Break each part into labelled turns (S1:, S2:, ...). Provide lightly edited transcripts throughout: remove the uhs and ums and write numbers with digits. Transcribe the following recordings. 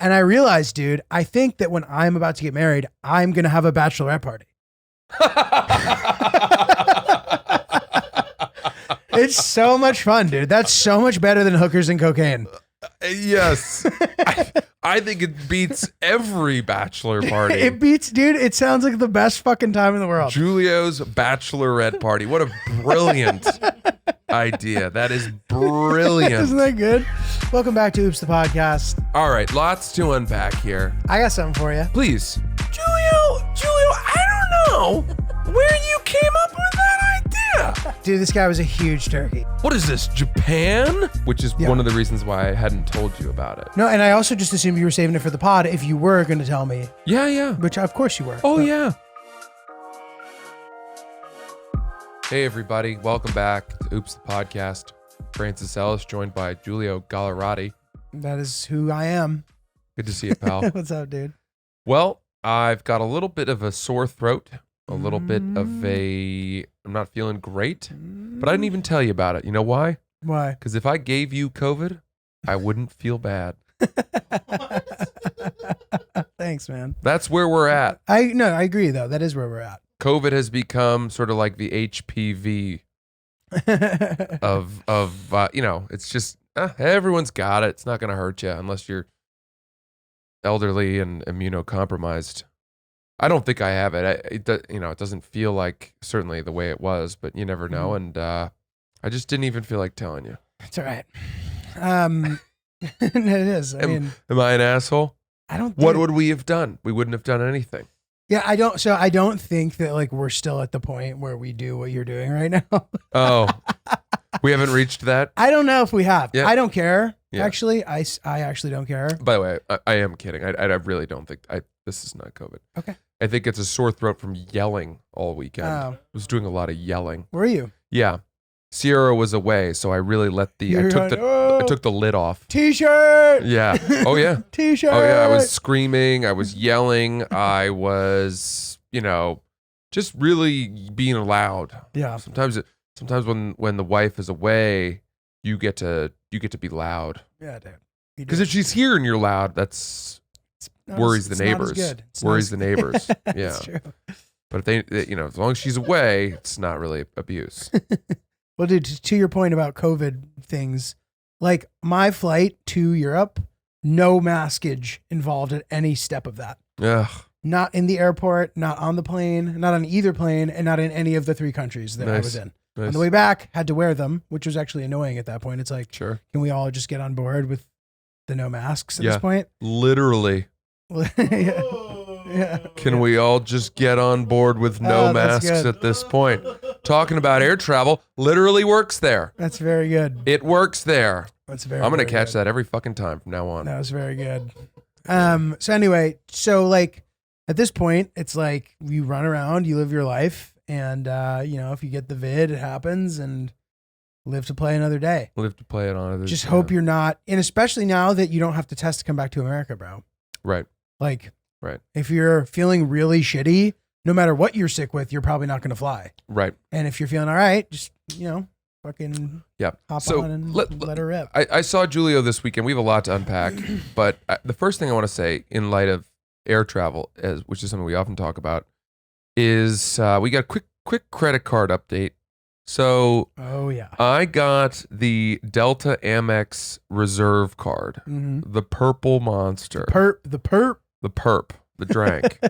S1: And I realized, dude, I think that when I'm about to get married, I'm going to have a bachelorette party. It's so much fun, dude. That's so much better than hookers and cocaine.
S2: Yes. I think it beats every bachelor party.
S1: It beats, dude. It sounds like the best fucking time in the world.
S2: Giulio's bachelorette party. What a brilliant idea. That is brilliant.
S1: Isn't that good? Welcome back to Oops the Podcast.
S2: All right, lots to unpack here.
S1: I got something for you.
S2: Please. Giulio, I don't know where you came up with that idea.
S1: Dude, this guy was a huge turkey.
S2: What is this, Japan? Which is
S1: Yeah.
S2: one of the reasons why I hadn't told you about it.
S1: No, and I also just assumed you were saving it for the pod if you were going to tell me,
S2: Yeah.
S1: which of course you were.
S2: Oh,
S1: But-
S2: yeah. Hey, everybody. Welcome back to Oops the Podcast. Francis Ellis, joined by Giulio Gallerati.
S1: That is who I am.
S2: Good to see you, pal.
S1: What's up, dude?
S2: Well, I've got a little bit of a sore throat, a little bit of I'm not feeling great, but I didn't even tell you about it. You know why?
S1: Why?
S2: Because if I gave you COVID, I wouldn't feel bad.
S1: Thanks, man.
S2: That's where we're at.
S1: I agree though. That is where we're at.
S2: COVID has become sort of like the HPV of it's just everyone's got it. It's not going to hurt you unless you're elderly and immunocompromised. I don't think I have it. It doesn't feel like certainly the way it was, but you never know. And I just didn't even feel like telling you.
S1: It's all right. It is. I mean,
S2: Am I an asshole?
S1: I don't.
S2: What
S1: think-
S2: would we have done? We wouldn't have done anything.
S1: Yeah, I don't. So I don't think that like we're still at the point where we do what you're doing right now.
S2: Oh, we haven't reached that.
S1: I don't know if we have.
S2: Yeah.
S1: I don't care.
S2: Yeah.
S1: Actually, I actually don't care.
S2: By the way, I am kidding. I really don't think this is not COVID.
S1: Okay.
S2: I think it's a sore throat from yelling all weekend.
S1: Oh.
S2: I was doing a lot of yelling.
S1: Were you?
S2: Yeah. Sierra was away, so I really let I took the lid off.
S1: T-shirt.
S2: Yeah. Oh yeah.
S1: T-shirt.
S2: Oh yeah. I was screaming. I was yelling. I was, just really being loud.
S1: Yeah.
S2: Sometimes when the wife is away, you get to be loud.
S1: Yeah, dude. You
S2: Because
S1: do.
S2: if she's here and you're loud, that's
S1: No,
S2: worries
S1: it's
S2: the
S1: not as
S2: neighbors.
S1: good. It's
S2: Worries
S1: not
S2: the
S1: as-
S2: neighbors. Yeah.
S1: That's true.
S2: But if they, as long as she's away, it's not really abuse.
S1: Well, dude, to your point about COVID things, like my flight to Europe, no maskage involved at any step of that.
S2: Ugh.
S1: Not in the airport, not on the plane, not on either plane, and not in any of the three countries that I
S2: Nice.
S1: was in. On
S2: Nice.
S1: the way back, had to wear them, which was actually annoying at that point. It's like,
S2: Sure.
S1: can we all just get on board with the no masks at
S2: Yeah.
S1: this point?
S2: Literally.
S1: yeah. Yeah.
S2: Can we all just get on board with no
S1: Oh, that's
S2: masks
S1: good.
S2: at this point? Talking about air travel literally works there.
S1: That's very good.
S2: It works there.
S1: That's very.
S2: I'm going to
S1: very
S2: catch
S1: good.
S2: that every fucking time from now on.
S1: That was very good. So anyway, like at this point, it's like you run around, you live your life, and if you get the vid, it happens, and live to play another day.
S2: We'll have to play it on.
S1: Just hope you're not, and especially now that you don't have to test to come back to America, bro.
S2: Right.
S1: Like,
S2: Right.
S1: if you're feeling really shitty, no matter what you're sick with, you're probably not going to fly.
S2: Right.
S1: And if you're feeling all right, just fucking
S2: Yeah.
S1: hop
S2: So
S1: on and
S2: let
S1: let her rip.
S2: I saw Giulio this weekend. We have a lot to unpack, but the first thing I want to say in light of air travel, which is something we often talk about, is we got a quick credit card update. So
S1: Oh yeah.
S2: I got the Delta Amex Reserve card,
S1: Mm-hmm.
S2: the purple monster,
S1: The perp,
S2: the drank,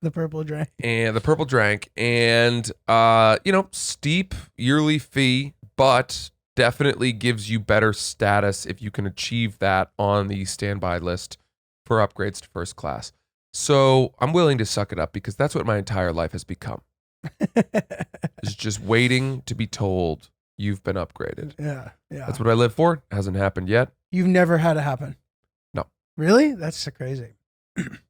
S1: the purple drink.
S2: and the purple drank, and steep yearly fee, but definitely gives you better status if you can achieve that on the standby list for upgrades to first class. So I'm willing to suck it up because that's what my entire life has become. Is just waiting to be told you've been upgraded.
S1: Yeah.
S2: That's what I live for. It hasn't happened yet.
S1: You've never had it happen.
S2: No.
S1: Really? That's so crazy.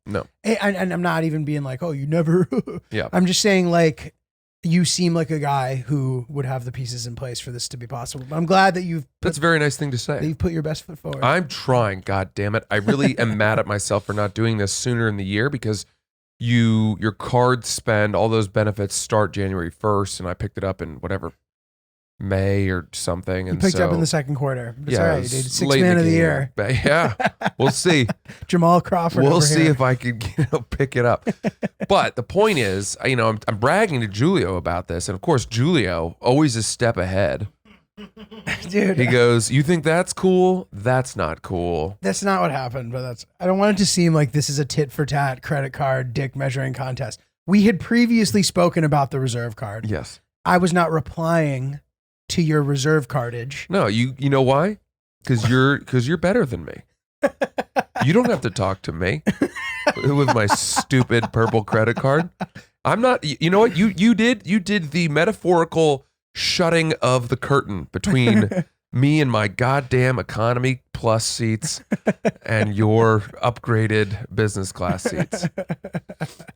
S2: No.
S1: And I'm not even being like, oh, you never.
S2: Yeah.
S1: I'm just saying, like, you seem like a guy who would have the pieces in place for this to be possible. But I'm glad that
S2: That's a very nice thing to
S1: that
S2: say.
S1: you've put your best foot forward.
S2: I'm trying, God damn it. I really am mad at myself for not doing this sooner in the year because your card spend, all those benefits start January 1st, and I picked it up in whatever, May or something.
S1: You
S2: And
S1: picked
S2: so,
S1: up in the second quarter. It's
S2: yeah,
S1: all
S2: it
S1: right,
S2: was
S1: dude. Sixth
S2: late in
S1: man of the
S2: game.
S1: year.
S2: But yeah, we'll see.
S1: Jamal Crawford.
S2: We'll
S1: over
S2: see
S1: here.
S2: if I could pick it up. But the point is, I'm bragging to Giulio about this. And of course, Giulio, always a step ahead.
S1: Dude,
S2: He goes, "You think that's cool? That's not cool."
S1: that's not what happened, but I don't want it to seem like this is a tit for tat credit card dick measuring contest. We had previously spoken about the reserve card.
S2: Yes.
S1: I was not replying to your reserve cardage.
S2: No, you know why? Because you're better than me. You don't have to talk to me with my stupid purple credit card. I'm not. You know what? You did the metaphorical shutting of the curtain between me and my goddamn economy plus seats and your upgraded business class seats.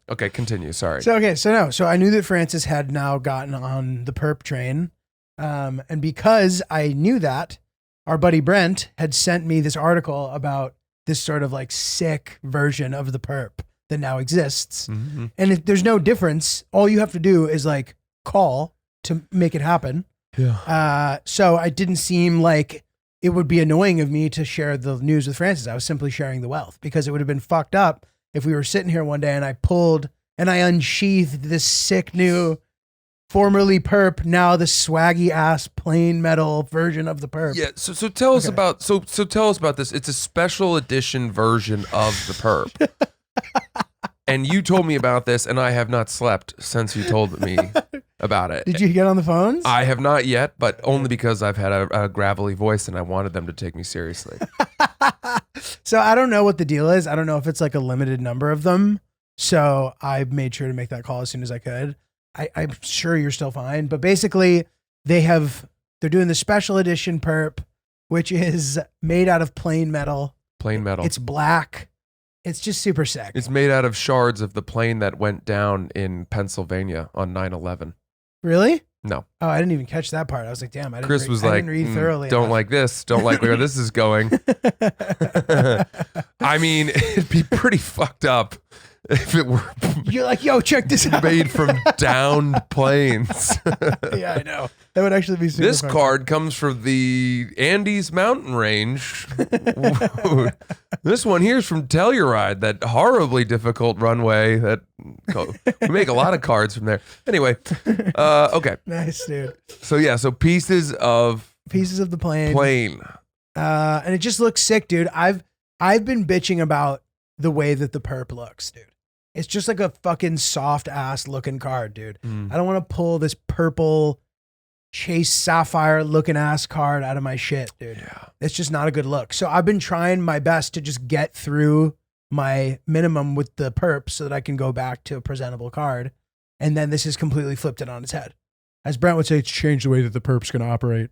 S2: Okay, continue. Sorry.
S1: So I knew that Francis had now gotten on the perp train. And because I knew that, our buddy Brent had sent me this article about this sort of like sick version of the perp that now exists.
S2: Mm-hmm.
S1: And if there's no difference, all you have to do is like call to make it happen.
S2: Yeah.
S1: So it didn't seem like it would be annoying of me to share the news with Francis. I was simply sharing the wealth because it would have been fucked up if we were sitting here one day and I pulled and I unsheathed this sick new, formerly perp, now the swaggy ass plain metal version of the perp.
S2: Yeah. So tell us about tell us about this. It's a special edition version of the perp. And you told me about this, and I have not slept since you told me about it.
S1: Did you get on the phones?
S2: I have not yet, but only because I've had a gravelly voice and I wanted them to take me seriously.
S1: So I don't know what the deal is. I don't know if it's like a limited number of them. So I made sure to make that call as soon as I could. I'm sure you're still fine. But basically, they're doing the special edition perp, which is made out of plain metal.
S2: Plain metal.
S1: It's black. It's just super sick.
S2: It's made out of shards of the plane that went down in Pennsylvania on 9/11.
S1: Really?
S2: No.
S1: Oh, I didn't even catch that part. I was like, damn, I
S2: Chris was like,
S1: didn't read thoroughly.
S2: don't
S1: enough.
S2: like this. Don't like where this is going. I mean, it'd be pretty fucked up if it were
S1: You're like, yo, check this out.
S2: made from downed planes.
S1: Yeah, I know. That would actually be super
S2: This
S1: fun.
S2: card comes from the Andes mountain range. This one here is from Telluride, that horribly difficult runway. We make a lot of cards from there. Anyway, okay.
S1: Nice, dude.
S2: So pieces of
S1: the plane. And it just looks sick, dude. I've been bitching about the way that the perp looks, dude. It's just like a fucking soft ass looking card, dude. I don't want to pull this purple Chase Sapphire looking ass card out of my shit, dude.
S2: Yeah.
S1: It's just not a good look. So I've been trying my best to just get through my minimum with the perp so that I can go back to a presentable card. And then this has completely flipped it on its head. As Brent would say, it's changed the way that the perp's going to operate.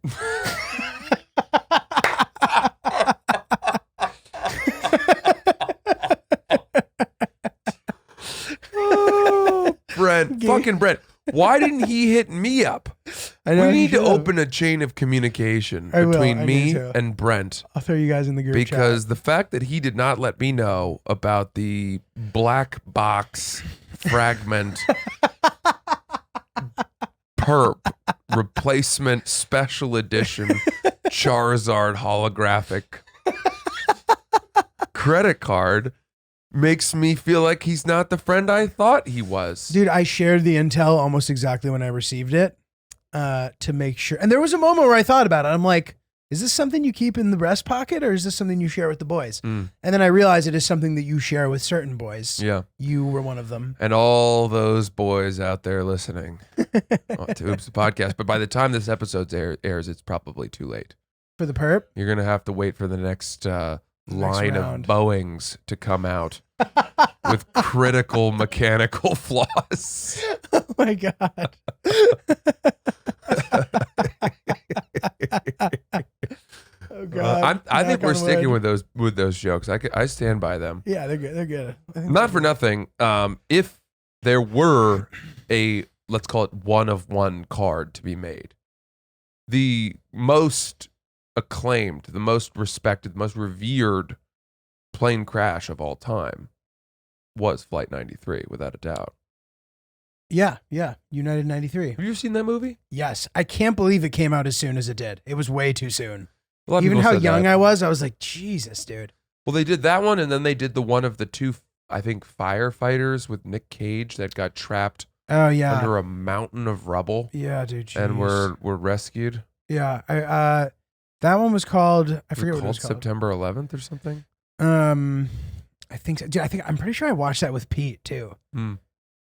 S2: Brent, fucking Brent. Why didn't he hit me up?
S1: I know
S2: We
S1: he
S2: need to
S1: should've.
S2: open a chain of communication
S1: I will.
S2: between
S1: I
S2: me
S1: need to.
S2: and Brent.
S1: I'll throw you guys in the group
S2: Because the fact that he did not let me know about the black box fragment perp replacement special edition Charizard holographic credit card makes me feel like he's not the friend I thought he was.
S1: Dude, I shared the intel almost exactly when I received it to make sure. And there was a moment where I thought about it. I'm like, is this something you keep in the breast pocket or is this something you share with the boys? And then I realized it is something that you share with certain boys.
S2: Yeah.
S1: You were one of them.
S2: And all those boys out there listening to Oops the Podcast. But by the time this episode airs, it's probably too late.
S1: For the perp?
S2: You're going to have to wait for the next line of
S1: round.
S2: Boeings to come out with critical mechanical flaws.
S1: Oh my God. Oh God.
S2: I think
S1: Knock
S2: we're
S1: on
S2: sticking
S1: wood.
S2: with those jokes. I stand by them.
S1: Yeah, they're good. They're good. I think
S2: Not
S1: they're
S2: for nothing. If there were a, let's call it one of one card to be made, the most acclaimed, the most respected, the most revered plane crash of all time was Flight 93, without a doubt.
S1: Yeah, United 93.
S2: Have you ever seen that movie?
S1: Yes, I can't believe it came out as soon as it did. It was way too soon.
S2: A lot of
S1: Even
S2: people
S1: how
S2: said
S1: young
S2: that.
S1: I was like, Jesus, dude.
S2: Well, they did that one, and then they did the one of the two, I think, firefighters with Nick Cage that got trapped
S1: Oh yeah,
S2: under a mountain of rubble
S1: yeah, dude. Jeez.
S2: and were rescued.
S1: Yeah, that one was called. I forget what it was called.
S2: September 11th or something.
S1: I think so. Dude, I'm pretty sure I watched that with Pete too.
S2: Mm.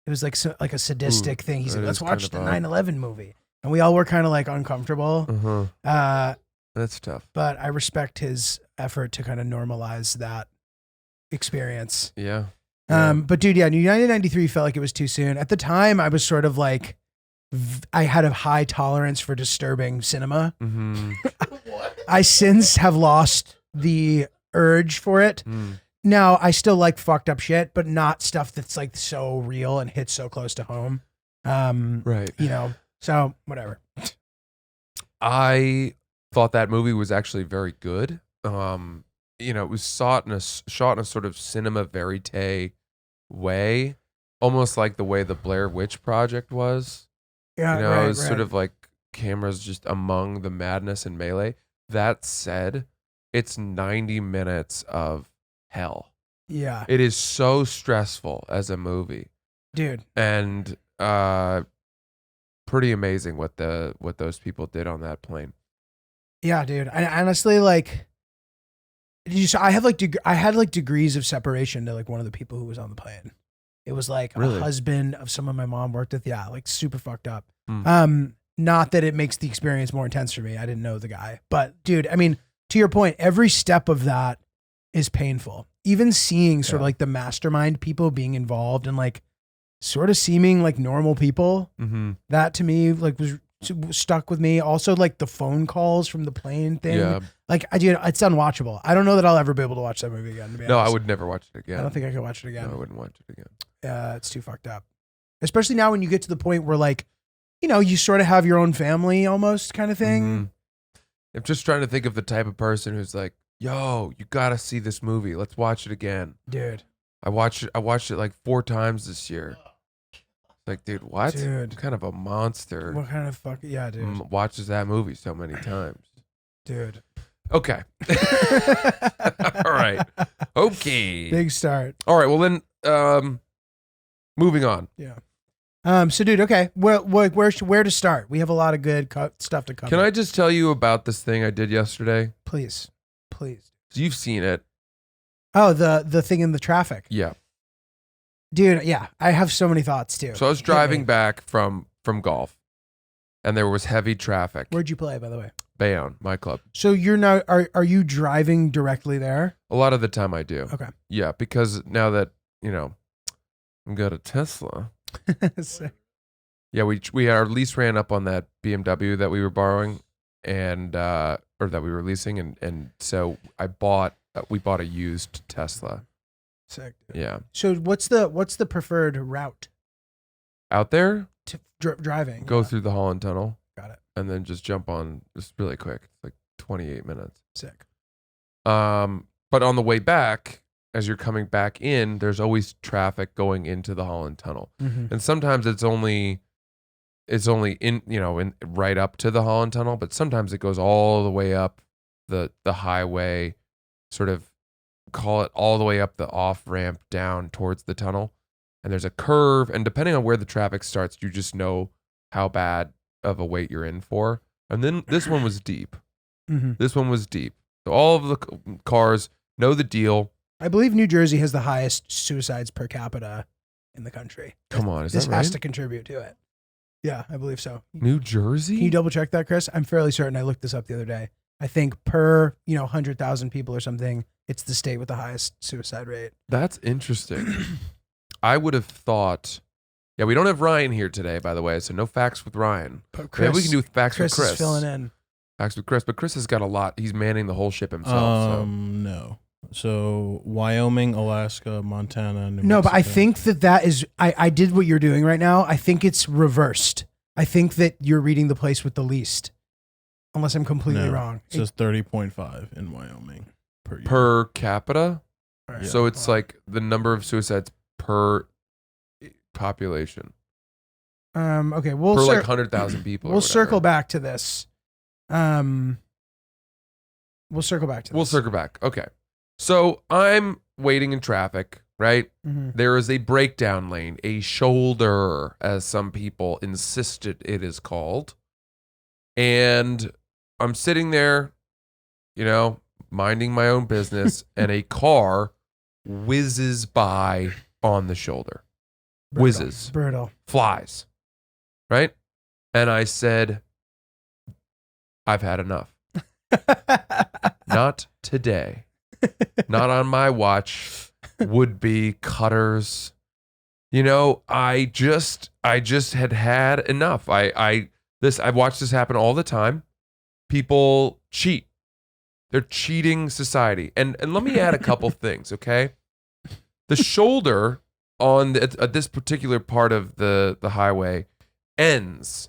S1: It was like a sadistic thing. He said,
S2: that
S1: "Let's
S2: is
S1: watch
S2: kind
S1: the
S2: of
S1: 9/11 movie," and we all were kind of like uncomfortable.
S2: That's tough.
S1: But I respect his effort to kind of normalize that experience.
S2: Yeah.
S1: But dude, yeah, United 93 felt like it was too soon. At the time, I was sort of like, I had a high tolerance for disturbing cinema.
S2: Mm-hmm.
S1: I since have lost the urge for it. Now, I still like fucked up shit, but not stuff that's like so real and hits so close to home.
S2: Right.
S1: You know, so whatever.
S2: I thought that movie was actually very good. You know, it was shot in a sort of cinema verite way, almost like the way the Blair Witch Project was.
S1: Yeah,
S2: You know,
S1: right,
S2: it was
S1: right.
S2: sort of like cameras just among the madness and melee. That said, it's 90 minutes of hell.
S1: Yeah,
S2: It is so stressful as a movie,
S1: dude.
S2: and pretty amazing what those people did on that plane.
S1: Yeah, dude. I honestly like. I had like degrees of separation to like one of the people who was on the plane. It was like
S2: Really?
S1: a husband of someone my mom worked with. Yeah, like super fucked up.
S2: Mm.
S1: Not that it makes the experience more intense for me. I didn't know the guy, but dude, I mean, to your point, every step of that is painful. Even seeing sort of like the mastermind people being involved and like sort of seeming like normal people, that to me like was stuck with me. Also, like the phone calls from the plane thing.
S2: Yeah.
S1: Like it's unwatchable. I don't know that I'll ever be able to watch that movie again. To be
S2: No,
S1: honest.
S2: I would never watch it again.
S1: I don't think I could watch it again.
S2: No, I wouldn't watch it again.
S1: It's too fucked up. Especially now when you get to the point where like, you know, you sort of have your own family almost kind of thing.
S2: I'm just trying to think of the type of person who's like, yo, you gotta see this movie. Let's watch it again.
S1: Dude.
S2: I watched it like 4 times this year. Like, dude, what?
S1: Dude.
S2: I'm kind of a monster.
S1: What kind of fuck? Yeah, dude.
S2: Watches that movie so many times.
S1: Dude.
S2: Okay. All right. Okay.
S1: Big start.
S2: All right. Well, then, moving on.
S1: Yeah. So, dude, okay. Where to start? We have a lot of good stuff to cover.
S2: Can I just tell you about this thing I did yesterday?
S1: Please.
S2: So you've seen it.
S1: Oh, the thing in the traffic.
S2: Yeah.
S1: Dude, yeah. I have so many thoughts too.
S2: So I was driving back from golf, and there was heavy traffic.
S1: Where'd you play, by the way?
S2: Bayonne, my club.
S1: So you're now are you driving directly there?
S2: A lot of the time I do.
S1: Okay.
S2: Yeah, because now that, you know, I've got a Tesla.
S1: Sick.
S2: Yeah, we our lease ran up on that BMW that we were borrowing, and or that we were leasing, and so we bought a used Tesla.
S1: Sick. Dude.
S2: Yeah.
S1: So what's the preferred route
S2: Out there,
S1: to driving?
S2: go through the Holland Tunnel.
S1: Got it.
S2: And then just jump on, just really quick. It's like 28 minutes.
S1: Sick.
S2: But on the way back, as you're coming back in, there's always traffic going into the Holland Tunnel.
S1: Mm-hmm.
S2: And sometimes it's only in, you know, in right up to the Holland Tunnel, but sometimes it goes all the way up the highway, sort of call it all the way up the off ramp down towards the tunnel. And there's a curve, and depending on where the traffic starts, you just know how bad of a wait you're in for. And then this one was deep.
S1: Mm-hmm.
S2: This one was deep. So all of the cars know the deal.
S1: I believe New Jersey has the highest suicides per capita in the country.
S2: Come on, is
S1: This
S2: that right?
S1: has to contribute to it. Yeah, I believe so.
S2: New Jersey?
S1: Can you double check that, Chris? I'm fairly certain I looked this up the other day. I think per 100,000 people or something, it's the state with the highest suicide rate.
S2: That's interesting. I would have thought. Yeah, we don't have Ryan here today, by the way, so no facts with Ryan.
S1: But
S2: Maybe we can do facts with Chris.
S1: Is filling in.
S2: Facts with Chris, but Chris has got a lot. He's manning the whole ship himself.
S3: No. So Wyoming, Alaska, Montana, New Mexico.
S1: No, but I think that is. I did what you're doing right now. I think it's reversed. I think that you're reading the place with the least, unless I'm completely wrong.
S3: It says 30.5 in Wyoming per year.
S2: Per capita.
S1: Right.
S2: So it's like the number of suicides per population.
S1: Okay,
S2: per
S1: we'll
S2: like 100,000 people.
S1: we'll circle back to this. We'll circle back to this.
S2: We'll circle back. Okay. So I'm waiting in traffic, right?
S1: Mhm.
S2: There is a breakdown lane, a shoulder, as some people insisted it is called. And I'm sitting there, minding my own business, and a car whizzes by on the shoulder.
S1: Brutal.
S2: Whizzes.
S1: Brutal.
S2: Flies. Right? And I said, I've had enough. Not today. Not on my watch. Would be cutters. I just had enough. I've watched this happen all the time. People cheat. They're cheating society. And let me add a couple things, okay? The shoulder on this particular part of the highway ends,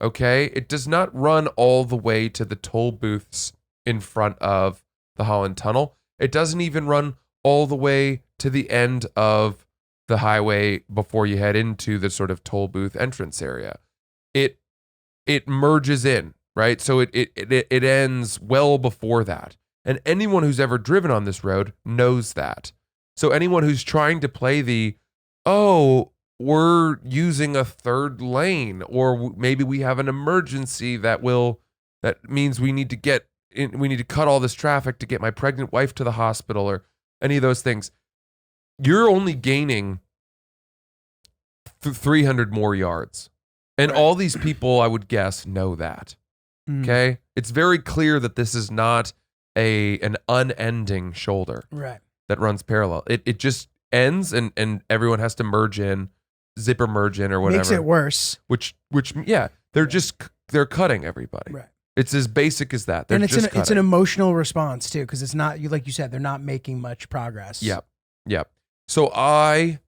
S2: okay? It does not run all the way to the toll booths in front of the Holland Tunnel. It doesn't even run all the way to the end of the highway before you head into the sort of toll booth entrance area. It merges in, right? So it ends well before that. And anyone who's ever driven on this road knows that. So anyone who's trying to play we're using a third lane, or maybe we have an emergency that means we need to cut all this traffic to get my pregnant wife to the hospital, or any of those things. You're only gaining 300 more yards. And all these people, I would guess, know that. Okay? It's very clear that this is not an unending shoulder that runs parallel. It just ends, and everyone has to merge in, zipper merge in, or whatever.
S1: Makes it worse.
S2: Which they're cutting everybody.
S1: Right.
S2: It's as basic as that.
S1: It's an emotional response too, because it's not, like you said, they're not making much progress.
S2: Yep. So I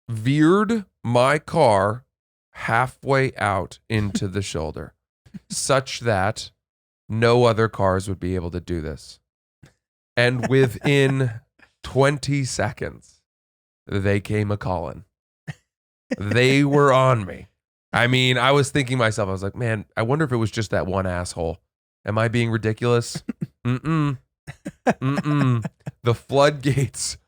S2: veered my car halfway out into the shoulder, such that no other cars would be able to do this. And within 20 seconds, they came a-calling. They were on me. I mean, I was thinking to myself, I was like, man, I wonder if it was just that one asshole. Am I being ridiculous? The floodgates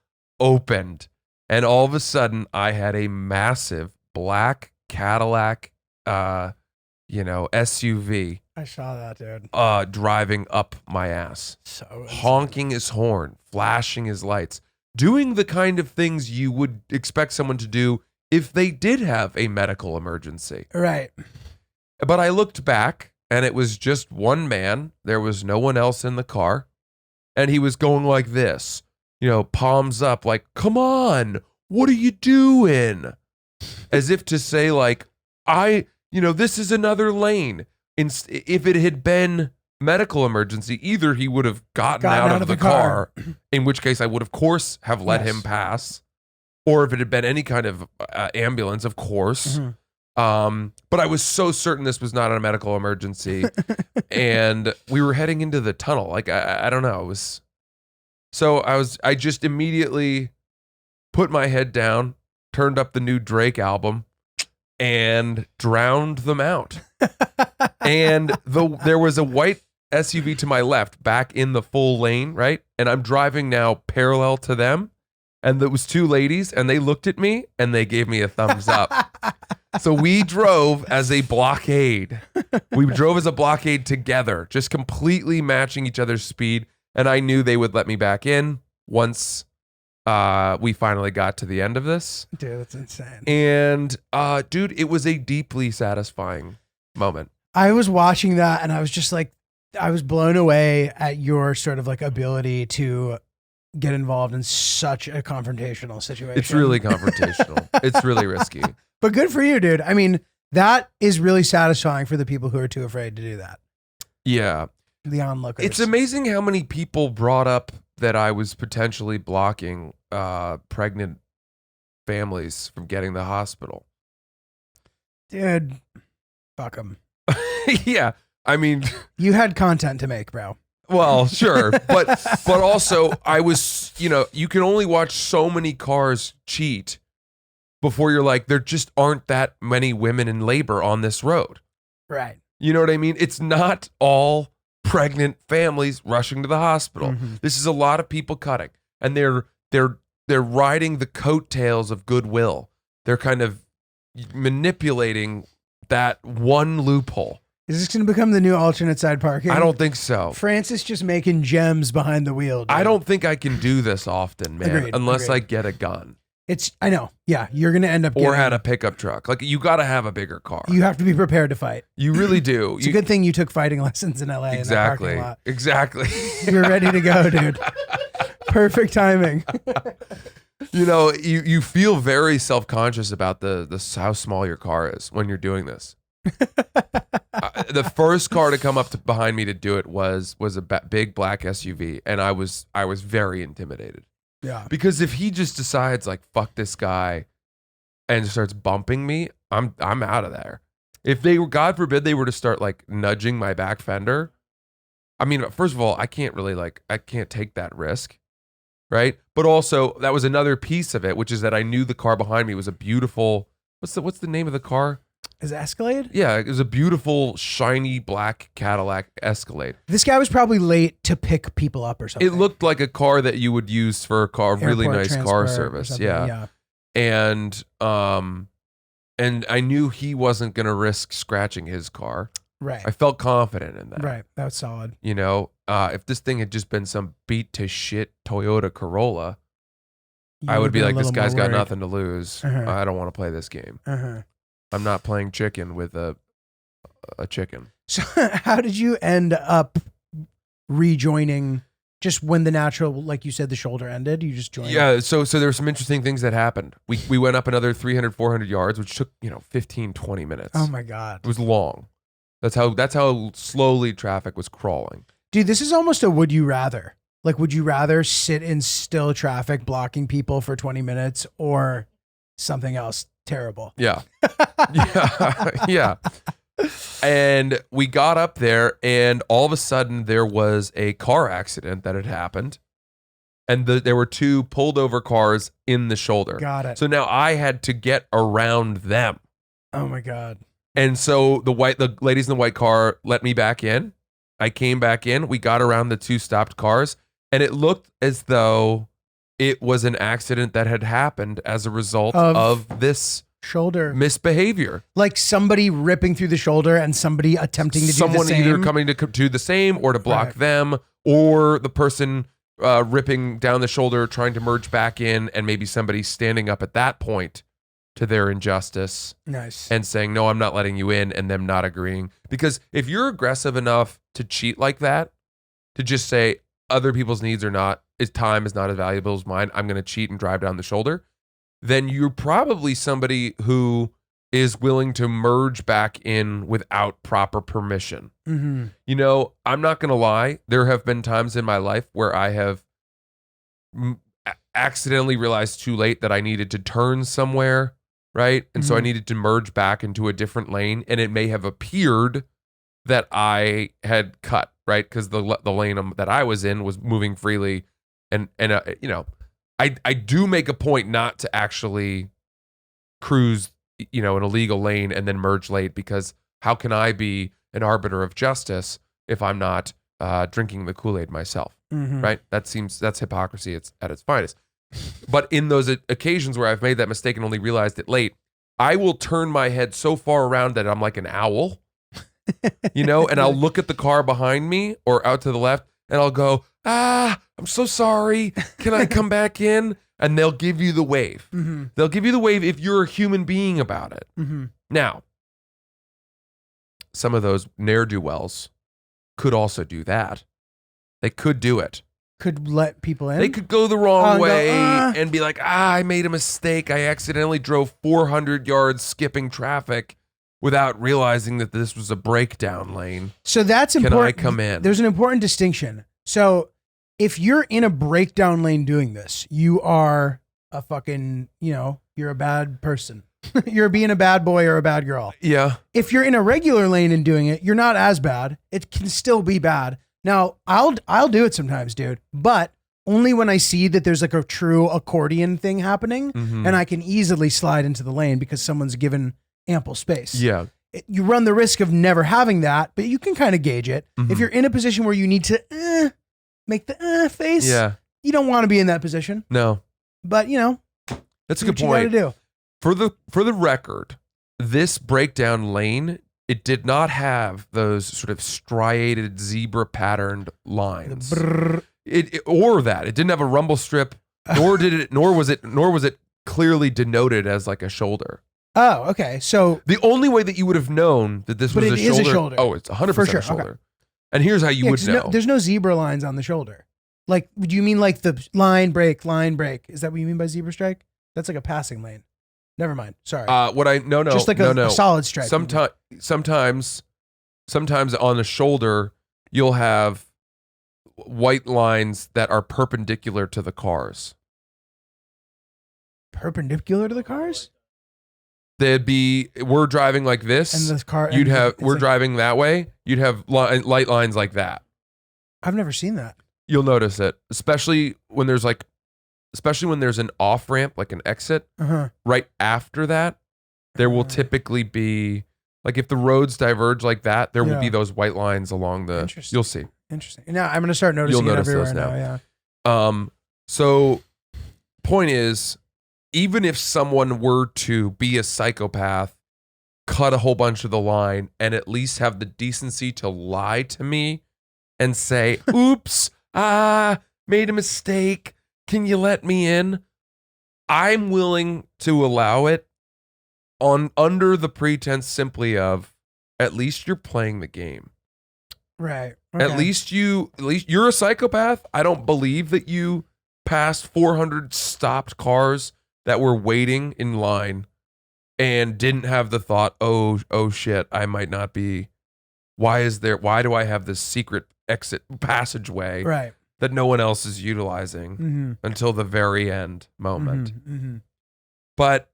S2: opened, and all of a sudden, I had a massive black Cadillac, SUV.
S1: I saw that, dude.
S2: Driving up my ass,
S1: So
S2: honking his horn, flashing his lights, doing the kind of things you would expect someone to do if they did have a medical emergency.
S1: Right.
S2: But I looked back, and it was just one man. There was no one else in the car. And he was going like this, palms up, like, come on, what are you doing? As if to say, like, this is another lane. If it had been medical emergency, either he would have gotten out of the car, in which case I would, of course, have let him pass. Or if it had been any kind of ambulance, of course. Mm-hmm. But I was so certain this was not a medical emergency. And we were heading into the tunnel. Like, I don't know. I just immediately put my head down, turned up the new Drake album, and drowned them out. And there was a white SUV to my left, back in the full lane, right? And I'm driving now parallel to them. And there was two ladies, and they looked at me, and they gave me a thumbs up. So we drove as a blockade. We drove as a blockade together, just completely matching each other's speed. And I knew they would let me back in once we finally got to the end of this.
S1: Dude, that's insane.
S2: And, dude, it was a deeply satisfying moment.
S1: I was watching that, and I was just like, I was blown away at your sort of like ability to get involved in such a confrontational situation.
S2: It's really confrontational. It's really risky.
S1: But good for you, dude. I mean, that is really satisfying for the people who are too afraid to do that.
S2: Yeah.
S1: The onlookers.
S2: It's amazing how many people brought up that I was potentially blocking pregnant families from getting to the hospital.
S1: Dude, fuck them.
S2: Yeah. I mean,
S1: you had content to make, bro.
S2: Well, sure. But also I was, you can only watch so many cars cheat before you're like, there just aren't that many women in labor on this road.
S1: Right.
S2: You know what I mean? It's not all pregnant families rushing to the hospital.
S1: Mm-hmm.
S2: This is a lot of people cutting, and they're riding the coattails of goodwill. They're kind of manipulating that one loophole.
S1: Is this going to become the new alternate side parking?
S2: I don't think so.
S1: Francis just making gems behind the wheel. Dude.
S2: I don't think I can do this often, man,
S1: Agreed,
S2: unless I
S1: agreed.
S2: get a gun
S1: I know. Yeah, you're going to end up
S2: or
S1: getting,
S2: had a pickup truck. Like, you got to have a bigger car.
S1: You have to be prepared to fight.
S2: You really do.
S1: It's a good thing you took fighting lessons in LA.
S2: Exactly.
S1: In that parking lot.
S2: Exactly.
S1: You're ready to go, dude. Perfect timing.
S2: You know, you feel very self-conscious about the how small your car is when you're doing this. The first car to come up behind me to do it was a big black SUV, and I was very intimidated.
S1: Yeah.
S2: Because if he just decides like fuck this guy and starts bumping me, I'm out of there. If they were, God forbid, they were to start like nudging my back fender, I mean, first of all, I can't take that risk, right? But also, that was another piece of it, which is that I knew the car behind me was a beautiful. What's the name of the car?
S1: Is it Escalade?
S2: Yeah, it was a beautiful, shiny black Cadillac Escalade.
S1: This guy was probably late to pick people up or something.
S2: It looked like a car that you would use for a really
S1: Airport
S2: nice car
S1: transport or
S2: service.
S1: something,
S2: Yeah. And I knew he wasn't going to risk scratching his car.
S1: Right.
S2: I felt confident in that.
S1: Right. That was solid.
S2: You know, if this thing had just been some beat to shit Toyota Corolla,
S1: You
S2: I would be
S1: been a
S2: like, this
S1: little
S2: guy's
S1: more
S2: got
S1: worried.
S2: nothing to lose.
S1: Uh-huh.
S2: I don't want to play this game.
S1: Uh-huh.
S2: I'm not playing chicken with a chicken.
S1: So how did you end up rejoining just when the natural, like you said, the shoulder ended? You just joined?
S2: Yeah, so there were some interesting things that happened. We went up another 300, 400 yards, which took, 15, 20 minutes.
S1: Oh my God.
S2: It was long. That's how slowly traffic was crawling.
S1: Dude, this is almost a would you rather. Like, would you rather sit in still traffic blocking people for 20 minutes or something else terrible?
S2: Yeah. Yeah. And we got up there, and all of a sudden there was a car accident that had happened. And there were two pulled over cars in the shoulder.
S1: Got it.
S2: So now I had to get around them.
S1: Oh my God.
S2: And so the ladies in the white car let me back in. I came back in. We got around the two stopped cars, and it looked as though it was an accident that had happened as a result of this
S1: Shoulder.
S2: misbehavior.
S1: Like somebody ripping through the shoulder and somebody attempting to do the
S2: Someone
S1: same.
S2: either coming to do the same or to block
S1: Right.
S2: them, or the person ripping down the shoulder trying to merge back in, and maybe somebody standing up at that point to their injustice
S1: Nice.
S2: and saying, no, I'm not letting you in, and them not agreeing. Because if you're aggressive enough to cheat like that, to just say other people's needs are not, time is not as valuable as mine, I'm going to cheat and drive down the shoulder, then you're probably somebody who is willing to merge back in without proper permission.
S1: Mm-hmm.
S2: I'm not going to lie. There have been times in my life where I have accidentally realized too late that I needed to turn somewhere, right? And so I
S1: Mhm.
S2: needed to merge back into a different lane, and it may have appeared that I had cut, right? Because the lane that I was in was moving freely, and I do make a point not to actually cruise, an illegal lane and then merge late, because how can I be an arbiter of justice if I'm not drinking the Kool-Aid myself,
S1: Mm-hmm.
S2: right? That's hypocrisy at its finest. But in those occasions where I've made that mistake and only realized it late, I will turn my head so far around that I'm like an owl, and I'll look at the car behind me or out to the left, and I'll go, I'm so sorry. Can I come back in? And they'll give you the wave.
S1: Mm-hmm.
S2: They'll give you the wave if you're a human being about it.
S1: Mm-hmm.
S2: Now, some of those ne'er-do-wells could also do that. They could do it.
S1: Could let people in.
S2: They could go the wrong
S1: Oh,
S2: way
S1: no,
S2: and be like, I made a mistake. I accidentally drove 400 yards skipping traffic without realizing that this was a breakdown lane.
S1: So that's
S2: Can
S1: important.
S2: I come in?
S1: There's an important distinction. So if you're in a breakdown lane doing this, you are a fucking, you're a bad person. You're being a bad boy or a bad girl.
S2: Yeah.
S1: If you're in a regular lane and doing it, you're not as bad. It can still be bad. Now, I'll do it sometimes, dude. But only when I see that there's like a true accordion thing happening,
S2: Mhm.
S1: and I can easily slide into the lane because someone's given ample space.
S2: Yeah.
S1: You run the risk of never having that, but you can kind of gauge it.
S2: Mhm.
S1: If you're in a position where you need to make the face,
S2: Yeah.
S1: you don't want to be in that position.
S2: No.
S1: But you know,
S2: That's a
S1: do
S2: good
S1: what you
S2: point.
S1: gotta do.
S2: For the record, this breakdown lane, it did not have those sort of striated zebra patterned lines.
S1: Brrr.
S2: Or that. It didn't have a rumble strip, nor was it clearly denoted as like a shoulder.
S1: Oh, okay. So
S2: The only way that you would have known that this
S1: But
S2: was
S1: it
S2: a
S1: is a
S2: shoulder.
S1: shoulder.
S2: Oh, it's 100%
S1: For sure,
S2: a shoulder. And here's how you
S1: yeah,
S2: would
S1: 'cause
S2: know.
S1: there's no zebra lines on the shoulder. Like, do you mean like the line break? Is that what you mean by zebra strike? That's like a passing lane. Never mind. Sorry.
S2: Just
S1: like a solid strike.
S2: Sometimes on the shoulder, you'll have white lines that are perpendicular to the cars.
S1: Perpendicular to the cars?
S2: They'd be, we're driving like this.
S1: And the car.
S2: You'd
S1: and
S2: have,
S1: it's
S2: we're
S1: like-
S2: driving that way. You'd have light lines like that.
S1: I've never seen that.
S2: You'll notice it, especially when there's an off ramp, like an exit.
S1: Uh-huh.
S2: Right after that, there will typically be, like if the roads diverge like that, there will be
S1: Yeah.
S2: those white lines along the.
S1: Interesting.
S2: You'll see.
S1: Interesting. Now I'm going to start noticing
S2: You'll
S1: it
S2: notice
S1: everywhere
S2: those
S1: now.
S2: now.
S1: Yeah.
S2: So, point is, even if someone were to be a psychopath, cut a whole bunch of the line, and at least have the decency to lie to me and say, oops, made a mistake. Can you let me in? I'm willing to allow it under the pretense simply of, at least you're playing the game.
S1: Right.
S2: At least you're a psychopath. I don't believe that you passed 400 stopped cars that were waiting in line and didn't have the thought, oh shit, I might not be. Why do I have this secret exit passageway
S1: Right.
S2: that no one else is utilizing
S1: Mm-hmm.
S2: until the very end moment?
S1: Mm-hmm.
S2: But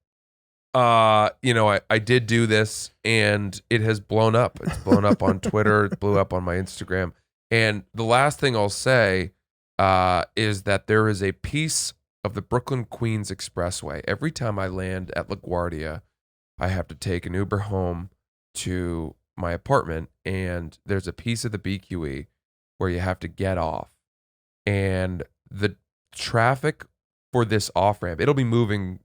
S2: I did do this and it has blown up. It's blown up on Twitter, it blew up on my Instagram. And the last thing I'll say is that there is a piece of the Brooklyn Queens Expressway. Every time I land at LaGuardia, I have to take an Uber home to my apartment, and there's a piece of the BQE where you have to get off. And the traffic for this off-ramp, it'll be moving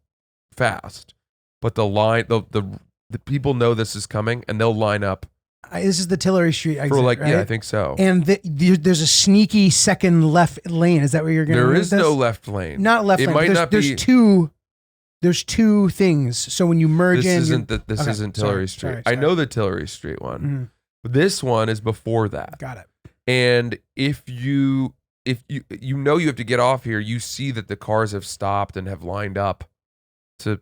S2: fast, but the line, the people know this is coming, and they'll line up
S1: This is the Tillery Street exit,
S2: for like,
S1: right?
S2: yeah, I think so.
S1: And there's a sneaky second left lane. Is that where you're going to
S2: There is no left lane.
S1: Not left
S2: It
S1: lane.
S2: might
S1: There's,
S2: not
S1: there's
S2: be.
S1: there's two things. So when you merge
S2: This
S1: in,
S2: isn't isn't Tillery Street.
S1: sorry.
S2: I know the Tillery Street one.
S1: Mhm.
S2: But this one is before that.
S1: Got it.
S2: And if you know you have to get off here, you see that the cars have stopped and have lined up to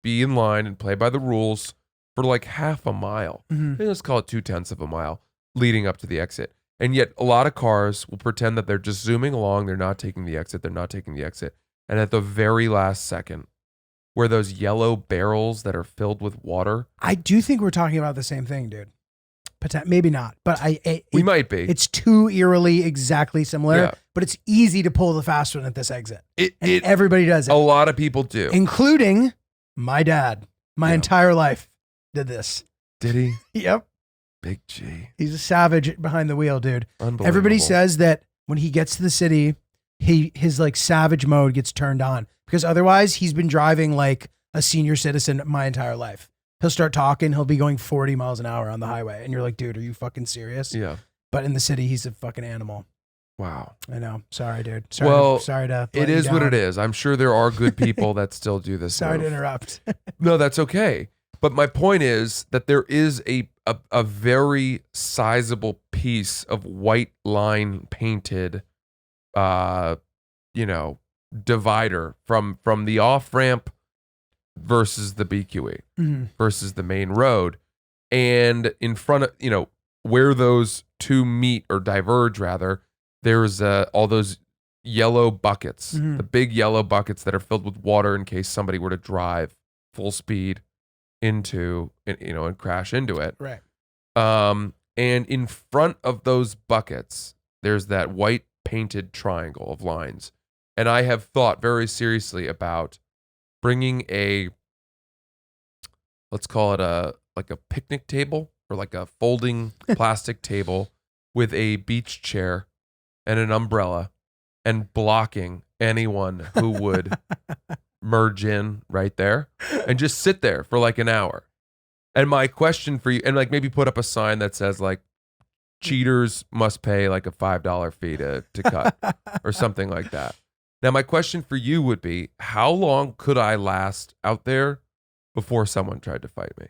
S2: be in line and play by the rules for like half a mile.
S1: Mhm.
S2: Let's call it 2/10 of a mile leading up to the exit. And yet a lot of cars will pretend that they're just zooming along. They're not taking the exit. They're not taking the exit. And at the very last second, where those yellow barrels that are filled with water,
S1: I do think we're talking about the same thing, dude. Maybe not, but
S2: we might be.
S1: It's too eerily exactly similar,
S2: Yeah.
S1: but it's easy to pull the fast one at this exit. And
S2: It
S1: everybody does it,
S2: a lot of people do.
S1: including my dad. My
S2: Yeah.
S1: entire life did this.
S2: Did he?
S1: Yep.
S2: Big G.
S1: He's a savage behind the wheel, dude.
S2: Unbelievable.
S1: Everybody says that when he gets to the city, his like savage mode gets turned on because otherwise he's been driving like a senior citizen my entire life. He'll start talking, he'll be going 40 miles an hour on the highway, and you're like, dude, are you fucking serious?
S2: Yeah.
S1: But in the city, he's a fucking animal.
S2: Wow.
S1: I know. Sorry, dude. Sorry.
S2: Well,
S1: sorry to.
S2: It is what it is. I'm sure there are good people that still do this.
S1: Sorry to
S2: move.
S1: interrupt.
S2: No, that's okay. But my point is that there is a very sizable piece of white line painted, divider from the off ramp versus the BQE
S1: Mhm.
S2: versus the main road, and in front of where those two meet or diverge rather, there's all those yellow buckets,
S1: Mhm.
S2: the big yellow buckets that are filled with water in case somebody were to drive full speed into and crash into it.
S1: Right.
S2: And in front of those buckets, there's that white painted triangle of lines. And I have thought very seriously about bringing let's call it a picnic table or like a folding plastic table with a beach chair and an umbrella and blocking anyone who would merge in right there and just sit there for like an hour. And my question for you, and like maybe put up a sign that says like, cheaters must pay like a $5 fee to cut or something like that. Now, my question for you would be, how long could I last out there before someone tried to fight me?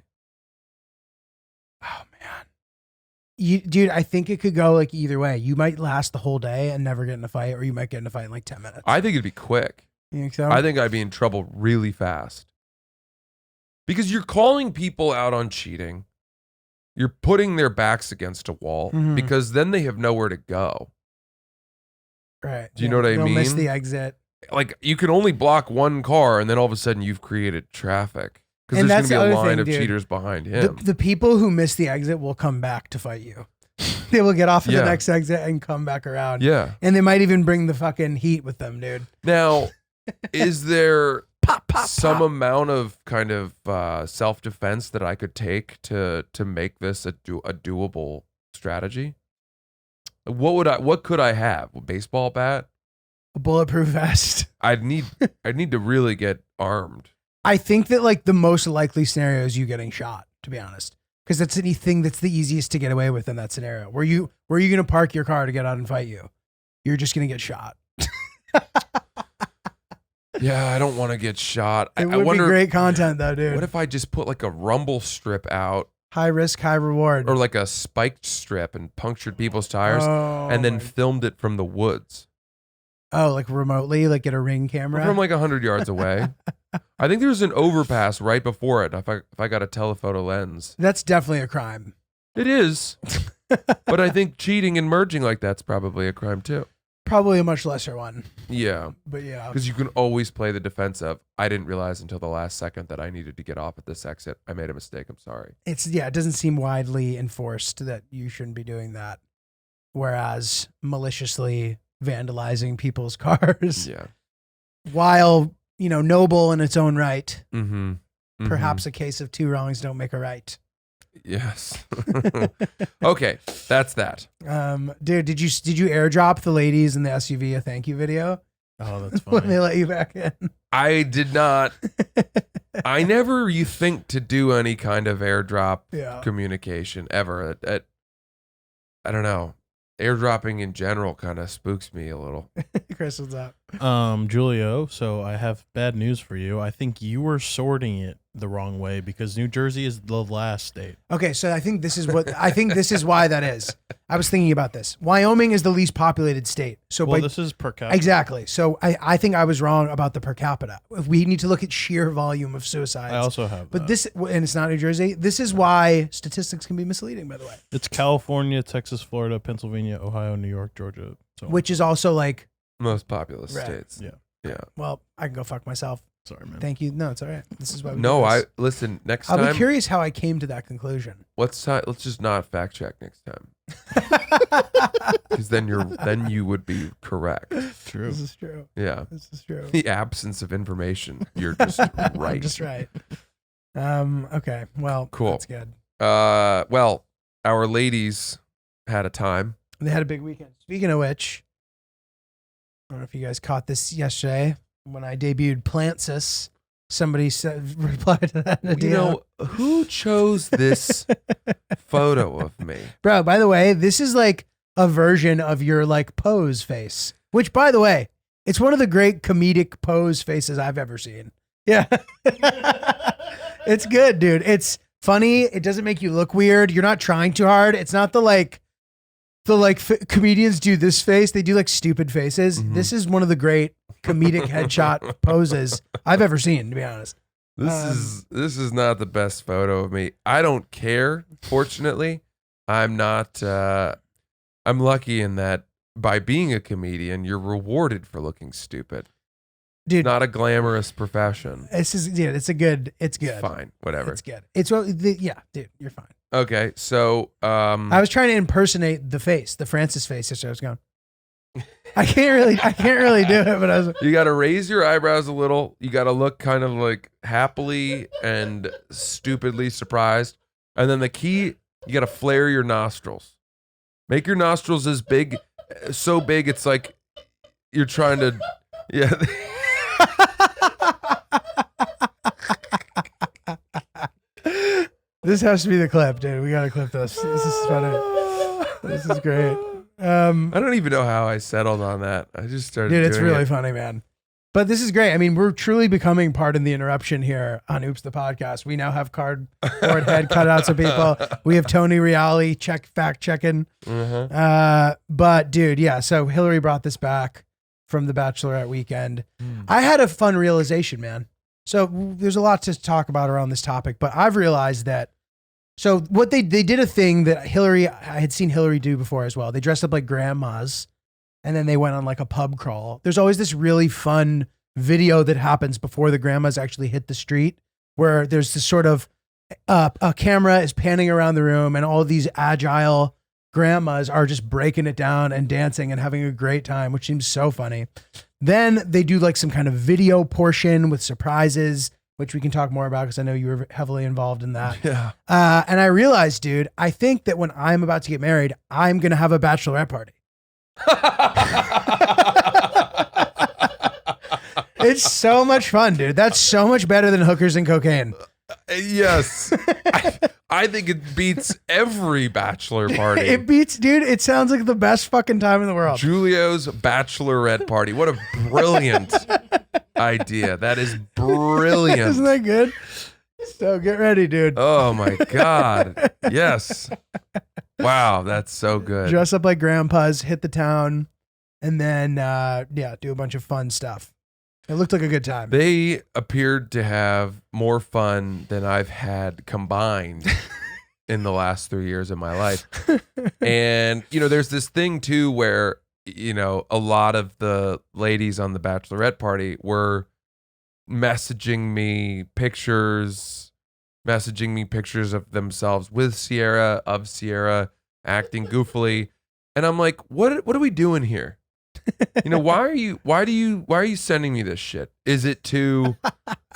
S1: Oh man, dude, I think it could go like either way. You might last the whole day and never get in a fight, or you might get in a fight in like 10 minutes.
S2: I think it'd be quick.
S1: You think so?
S2: I think I'd be in trouble really fast. Because you're calling people out on cheating. You're putting their backs against a wall because then they have nowhere to go.
S1: Right.
S2: Do you know what I
S1: They'll
S2: mean?
S1: miss the exit.
S2: Like, you can only block one car, and then all of a sudden you've created traffic. Because
S1: And
S2: there's
S1: that's
S2: going to be
S1: the
S2: a
S1: other
S2: line
S1: thing,
S2: of
S1: dude.
S2: cheaters behind him.
S1: The people who miss the exit will come back to fight you. They will get off at
S2: Yeah.
S1: the next exit and come back around.
S2: Yeah.
S1: And they might even bring the fucking heat with them, dude.
S2: Now, is there
S1: Pop, pop,
S2: some
S1: pop.
S2: amount of kind of self-defense that I could take to make this a doable strategy? What could I have? A baseball bat?
S1: A bulletproof vest.
S2: I'd need to really get armed.
S1: I think that like the most likely scenario is you getting shot, to be honest. Because that's anything that's the easiest to get away with in that scenario. Where are you going to park your car to get out and fight you? You're just going to get shot.
S2: Yeah, I don't want to get shot.
S1: It
S2: I
S1: would
S2: wonder
S1: be great content though, dude.
S2: what if I just put like a rumble strip out
S1: High risk, high reward.
S2: or like a spiked strip and punctured people's tires and then filmed it from the woods.
S1: like remotely, like get a Ring camera.
S2: From like 100 yards away. I think there's an overpass right before it. If I got a telephoto lens.
S1: That's definitely a crime.
S2: It is. But I think cheating and merging like that's probably a crime too.
S1: Probably a much lesser one,
S2: Yeah.
S1: but yeah.
S2: Because you can always play the defense of, I didn't realize until the last second that I needed to get off at this exit. I made a mistake. I'm sorry.
S1: It doesn't seem widely enforced that you shouldn't be doing that. Whereas maliciously vandalizing people's cars,
S2: Yeah.
S1: while, noble in its own right,
S2: Mm-hmm.
S1: perhaps a case of two wrongs don't make a right.
S2: Yes. Okay. That's that.
S1: Dude, did you airdrop the ladies in the SUV a thank you video
S3: Oh, that's
S1: when they
S3: funny.
S1: let you back in?
S2: I did not. I never you think to do any kind of airdrop
S1: Yeah.
S2: communication ever. I don't know. Airdropping in general kind of spooks me a little.
S1: Chris, what's up?
S3: Giulio, so I have bad news for you. I think you were sorting it the wrong way because New Jersey is the last state.
S1: Okay, so I think this is why that is. I was thinking about this. Wyoming is the least populated state. So
S3: Well, this is per capita.
S1: exactly. So I think I was wrong about the per capita. We need to look at sheer volume of suicides.
S3: I also have
S1: but
S3: that.
S1: and it's not New Jersey. This is why statistics can be misleading, by the way.
S3: It's California, Texas, Florida, Pennsylvania, Ohio, New York, Georgia. So
S1: Which is also like,
S2: Most populous
S1: Right.
S2: states.
S3: Yeah.
S2: Yeah.
S1: well, I can go fuck myself.
S3: Sorry, man.
S1: Thank you. No, it's all right. This is why.
S2: No,
S1: I.
S2: listen, next
S1: I'll
S2: time
S1: be curious how I came to that conclusion.
S2: let's just not fact check next time. Because then you would be correct.
S3: True.
S1: This is true.
S2: Yeah.
S1: This is true.
S2: The absence of information. You're just right.
S1: I'm just right. Okay. Well,
S2: Cool.
S1: That's good.
S2: Well, our ladies had a time.
S1: They had a big weekend. Speaking of which, I don't know if you guys caught this yesterday when I debuted Plantsis. Somebody said, replied to that in a
S2: You
S1: DM.
S2: know, who chose this photo of me?
S1: Bro, by the way, this is like a version of your like pose face, which by the way, it's one of the great comedic pose faces I've ever seen. Yeah. It's good, dude. It's funny. It doesn't make you look weird. You're not trying too hard. It's not the comedians do this face. They do like stupid faces.
S2: Mhm.
S1: This is one of the great comedic headshot poses I've ever seen, to be honest.
S2: This is not the best photo of me. I don't care. Fortunately, I'm not. I'm lucky in that by being a comedian, you're rewarded for looking stupid.
S1: Dude,
S2: Not a glamorous profession.
S1: it's good. It's good.
S2: Fine, whatever.
S1: It's good. It's what, yeah, dude, you're fine.
S2: Okay, so
S1: I was trying to impersonate the Francis face yesterday. I was going, I can't really do it, but I was.
S2: You got to raise your eyebrows a little. You got to look kind of like happily and stupidly surprised. And then the key, you got to flare your nostrils. Make your nostrils as big, so big it's like you're trying to, yeah.
S1: This has to be the clip, dude. We gotta clip this. This is funny. This is great.
S2: I don't even know how I settled on that. I just started.
S1: Dude, it's
S2: doing
S1: really
S2: it.
S1: funny, man. But this is great. I mean, we're truly becoming Pardon the Interruption here on Oops the Podcast. We now have cardboard head cutouts of people. We have Tony Reale fact checking. But dude, yeah. So Hillary brought this back from the Bachelorette weekend. I had a fun realization, man. So there's a lot to talk about around this topic, but I've realized that. So what they did a thing that I had seen Hillary do before as well. They dressed up like grandmas. And then they went on like a pub crawl. There's always this really fun video that happens before the grandmas actually hit the street, where there's this sort of a camera is panning around the room and all these agile grandmas are just breaking it down and dancing and having a great time, which seems so funny. Then they do like some kind of video portion with surprises, which we can talk more about because I know you were heavily involved in that.
S2: Yeah.
S1: And I realized, dude, I think that when I'm about to get married, I'm going to have a bachelorette party. It's so much fun, dude. That's so much better than hookers and cocaine.
S2: Yes. I think it beats every bachelor party.
S1: It beats, dude. It sounds like the best fucking time in the world.
S2: Giulio's bachelorette party. What a brilliant idea. That is brilliant.
S1: Isn't that good? So get ready, dude.
S2: Oh my God. Yes. Wow, that's so good.
S1: Dress up like grandpas, hit the town, and then do a bunch of fun stuff. It looked like a good time.
S2: They appeared to have more fun than I've had combined in the last 3 years of my life. And, there's this thing too where, a lot of the ladies on the bachelorette party were messaging me pictures of themselves with Sierra, acting goofily. And I'm like, what are we doing here? Why are you sending me this shit? Is it to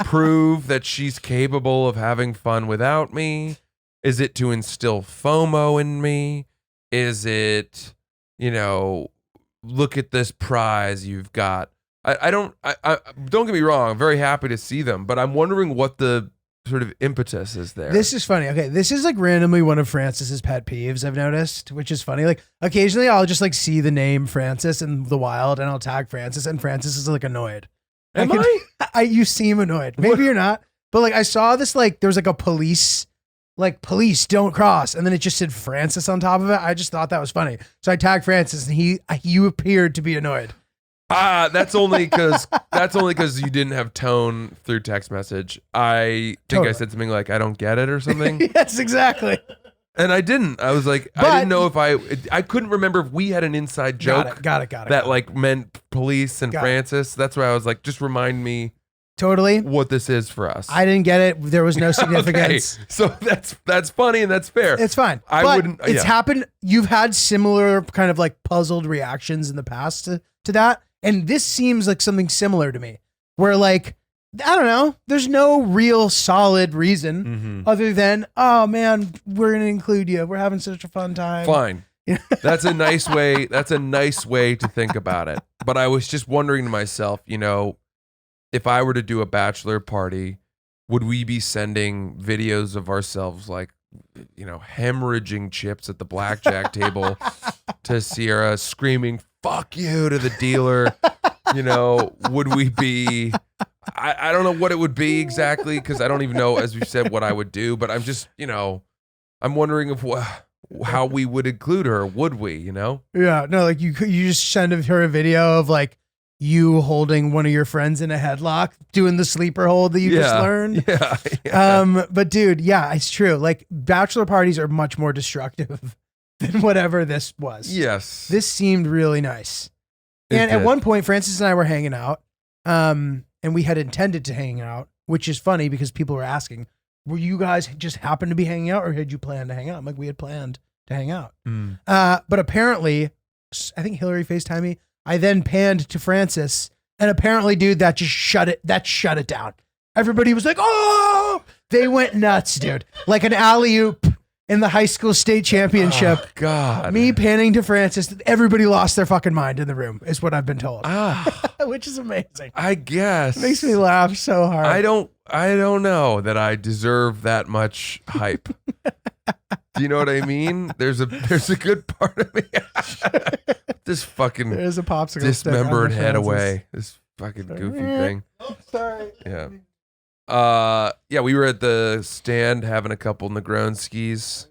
S2: prove that she's capable of having fun without me? Is it to instill FOMO in me? Is it, look at this prize you've got? I don't get me wrong. I'm very happy to see them, but I'm wondering what the sort of impetus is there.
S1: This is funny. Okay, this is like randomly one of Francis's pet peeves I've noticed, which is funny. Like occasionally I'll just like see the name Francis in the wild and I'll tag Francis and Francis is like annoyed.
S2: Am
S1: You seem annoyed. Maybe you're not. But like I saw this, like there was like a police don't cross. And then it just said Francis on top of it. I just thought that was funny. So I tagged Francis and you appeared to be annoyed.
S2: That's only because you didn't have tone through text message. I think I said something like, I don't get it or something.
S1: Yes, exactly.
S2: And I didn't. I was like, I didn't know if I couldn't remember if we had an inside joke.
S1: Got it.
S2: That like meant police and Francis. That's why I was like, just remind me
S1: totally
S2: what this is for us.
S1: I didn't get it. There was no significance.
S2: Okay. So that's funny and that's fair.
S1: It's fine. It's happened. You've had similar kind of like puzzled reactions in the past to that. And this seems like something similar to me, where like, I don't know, there's no real solid reason other than, oh man, we're going to include you. We're having such a fun time.
S2: Fine. That's a nice way. That's a nice way to think about it. But I was just wondering to myself, if I were to do a bachelor party, would we be sending videos of ourselves like, hemorrhaging chips at the blackjack table to Sierra, screaming, fuck you to the dealer? Would we be, I don't know what it would be exactly, because I don't even know, as we said, what I would do, but I'm just, I'm wondering how we would include her. Would we,
S1: Yeah, no, like you just send her a video of like you holding one of your friends in a headlock, doing the sleeper hold that you just learned.
S2: Yeah.
S1: But dude, yeah, it's true. Like bachelor parties are much more destructive than whatever this was.
S2: Yes.
S1: This seemed really nice. And at one point, Francis and I were hanging out, and we had intended to hang out, which is funny because people were asking, were you guys just happened to be hanging out or had you planned to hang out? I'm like, we had planned to hang out. But apparently, I think Hillary FaceTimed me. I then panned to Francis, and apparently, dude, that shut it down. Everybody was like, "Oh!" They went nuts, dude. Like an alley-oop in the high school state championship.
S2: Oh, God.
S1: Me panning to Francis, everybody lost their fucking mind in the room, is what I've been told. Which is amazing.
S2: I guess.
S1: It makes me laugh so hard.
S2: I don't know that I deserve that much hype. Do you know what I mean? There's a good part of me. This fucking
S1: There's a popsicle
S2: dismembered
S1: stick on
S2: head
S1: Francis.
S2: away. This fucking goofy thing.
S1: Oh, sorry.
S2: Yeah. Yeah, we were at the stand having a couple Negronskis.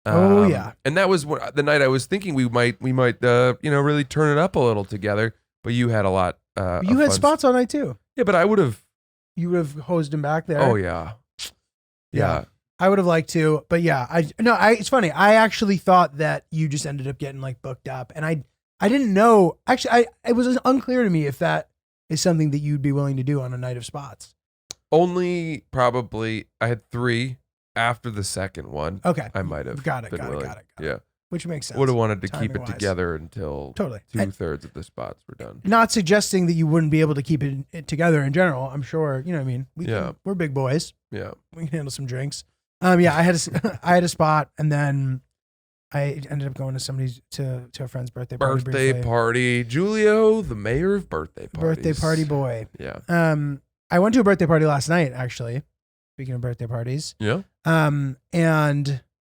S1: Yeah.
S2: And that was the night I was thinking we might really turn it up a little together, but you had a lot
S1: You had spots all night too.
S2: Yeah, but I would have
S1: You would have hosed him back there.
S2: Oh yeah. Yeah.
S1: I would have liked to, but yeah, it's funny. I actually thought that you just ended up getting like booked up, and I didn't know. Actually, it was unclear to me if that is something that you'd be willing to do on a night of spots.
S2: Only probably I had 3 after the second one.
S1: Okay,
S2: I might have
S1: got it.
S2: Yeah,
S1: which makes sense.
S2: would have wanted to keep it
S1: timing-wise.
S2: together until
S1: Totally.
S2: 2/3 of the spots were done.
S1: Not suggesting that you wouldn't be able to keep it together in general. I'm sure, you know what I mean? We're big boys.
S2: Yeah.
S1: We can handle some drinks. Yeah, I had a spot, and then I ended up going to a friend's birthday party.
S2: Birthday party. Giulio, the mayor of birthday parties.
S1: Birthday party boy.
S2: Yeah.
S1: I went to a birthday party last night, actually. Speaking of birthday parties.
S2: Yeah.
S1: And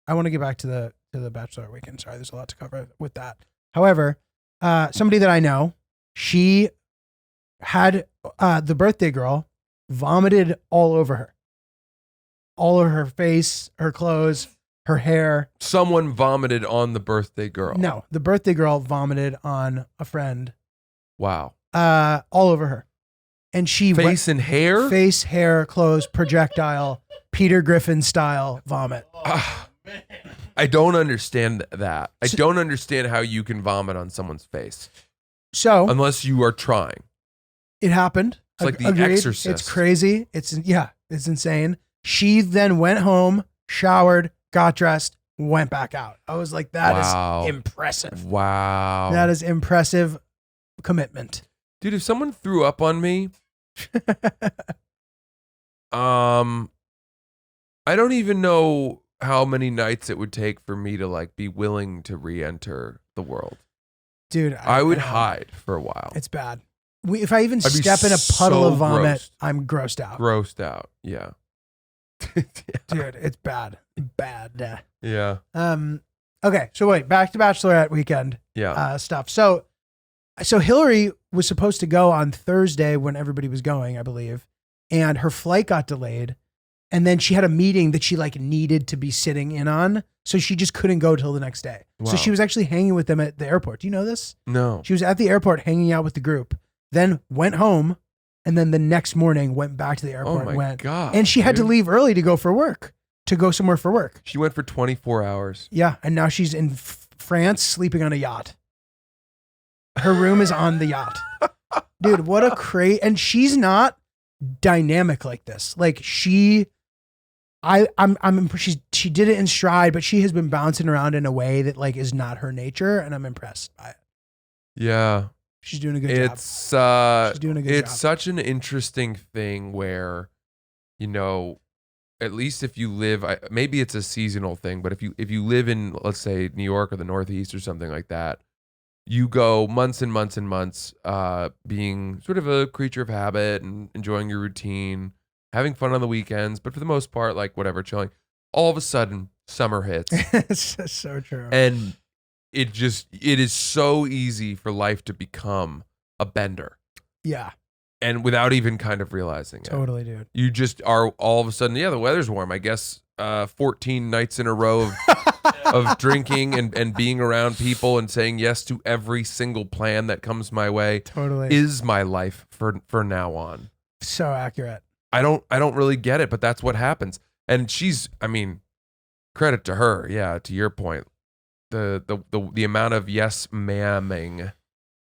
S1: I want to get back to the bachelor weekend. Sorry, there's a lot to cover with that. However, somebody that I know, she had the birthday girl vomited all over her. All over her face, her clothes, her hair.
S2: Someone vomited on the birthday girl.
S1: No, the birthday girl vomited on a friend.
S2: Wow.
S1: All over her. And she
S2: Face and hair?
S1: Face, hair, clothes, projectile, Peter Griffin style vomit.
S2: I don't understand that. I don't understand how you can vomit on someone's face.
S1: So
S2: unless you are trying.
S1: It happened.
S2: It's like The
S1: Agreed.
S2: Exorcist.
S1: It's crazy. It's insane. She then went home, showered, got dressed, went back out. I was like, that is impressive.
S2: Wow.
S1: That is impressive commitment.
S2: Dude, if someone threw up on me, I don't even know how many nights it would take for me to like be willing to re-enter the world.
S1: Dude,
S2: I would hide for a while.
S1: It's bad. If I even step in a puddle of vomit, I'm grossed out.
S2: Grossed out. Yeah.
S1: Yeah. Dude, it's bad. Bad.
S2: Yeah.
S1: Okay, so wait, back to Bachelorette weekend.
S2: Yeah.
S1: Stuff. So Hillary was supposed to go on Thursday when everybody was going, I believe, and her flight got delayed, and then she had a meeting that she like needed to be sitting in on, so she just couldn't go till the next day.
S2: Wow.
S1: So she was actually hanging with them at the airport. Do you know this?
S2: No.
S1: She was at the airport hanging out with the group, then went home, and then the next morning went back to the airport.
S2: Oh my God.
S1: And she had to leave early to go somewhere for work.
S2: She went for 24 hours.
S1: Yeah, and now she's in France sleeping on a yacht. Her room is on the yacht. Dude, what a and she's not dynamic like this. Like she did it in stride, but she has been bouncing around in a way that like is not her nature, and I'm impressed by it.
S2: Yeah.
S1: She's doing a good job.
S2: She's doing a good job. It's such an interesting thing where, you know, at least if you live, maybe it's a seasonal thing, but if you live in, let's say, New York or the Northeast or something like that, you go months and months and months being sort of a creature of habit and enjoying your routine, having fun on the weekends, but for the most part, like whatever, chilling. All of a sudden, summer hits.
S1: It's so true.
S2: And it is so easy for life to become a bender.
S1: Yeah.
S2: And without even kind of realizing it.
S1: Totally, dude.
S2: You just are all of a sudden, yeah, the weather's warm. I guess 14 nights in a row of drinking and being around people and saying yes to every single plan that comes my way.
S1: Totally.
S2: Is my life for now on.
S1: So accurate.
S2: I don't really get it, but that's what happens. And she's, I mean, credit to her. Yeah, to your point. The amount of yes ma'aming.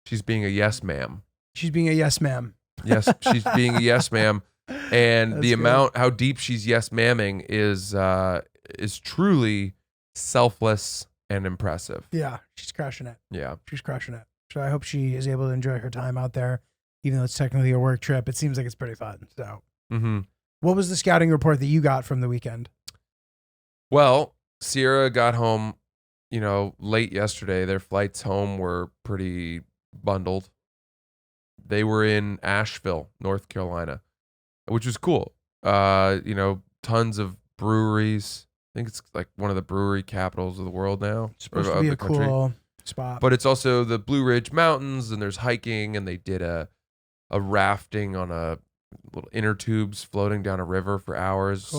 S2: She's being a yes ma'am.
S1: She's being a yes ma'am.
S2: Yes, she's being a yes ma'am. And
S1: That's
S2: the
S1: good.
S2: amount, how deep she's yes ma'aming is truly selfless and impressive.
S1: Yeah, she's crushing it.
S2: Yeah.
S1: She's crushing it. So I hope she is able to enjoy her time out there, even though it's technically a work trip. It seems like it's pretty fun. So, what was the scouting report that you got from the weekend?
S2: Well, Sierra got home, late yesterday. Their flights home were pretty bundled. They were in Asheville, North Carolina, which was cool. Tons of breweries. I think it's like one of the brewery capitals of the world now.
S1: It's supposed to be a cool spot.
S2: But it's also the Blue Ridge Mountains, and there's hiking, and they did a rafting on a little inner tubes floating down a river for hours,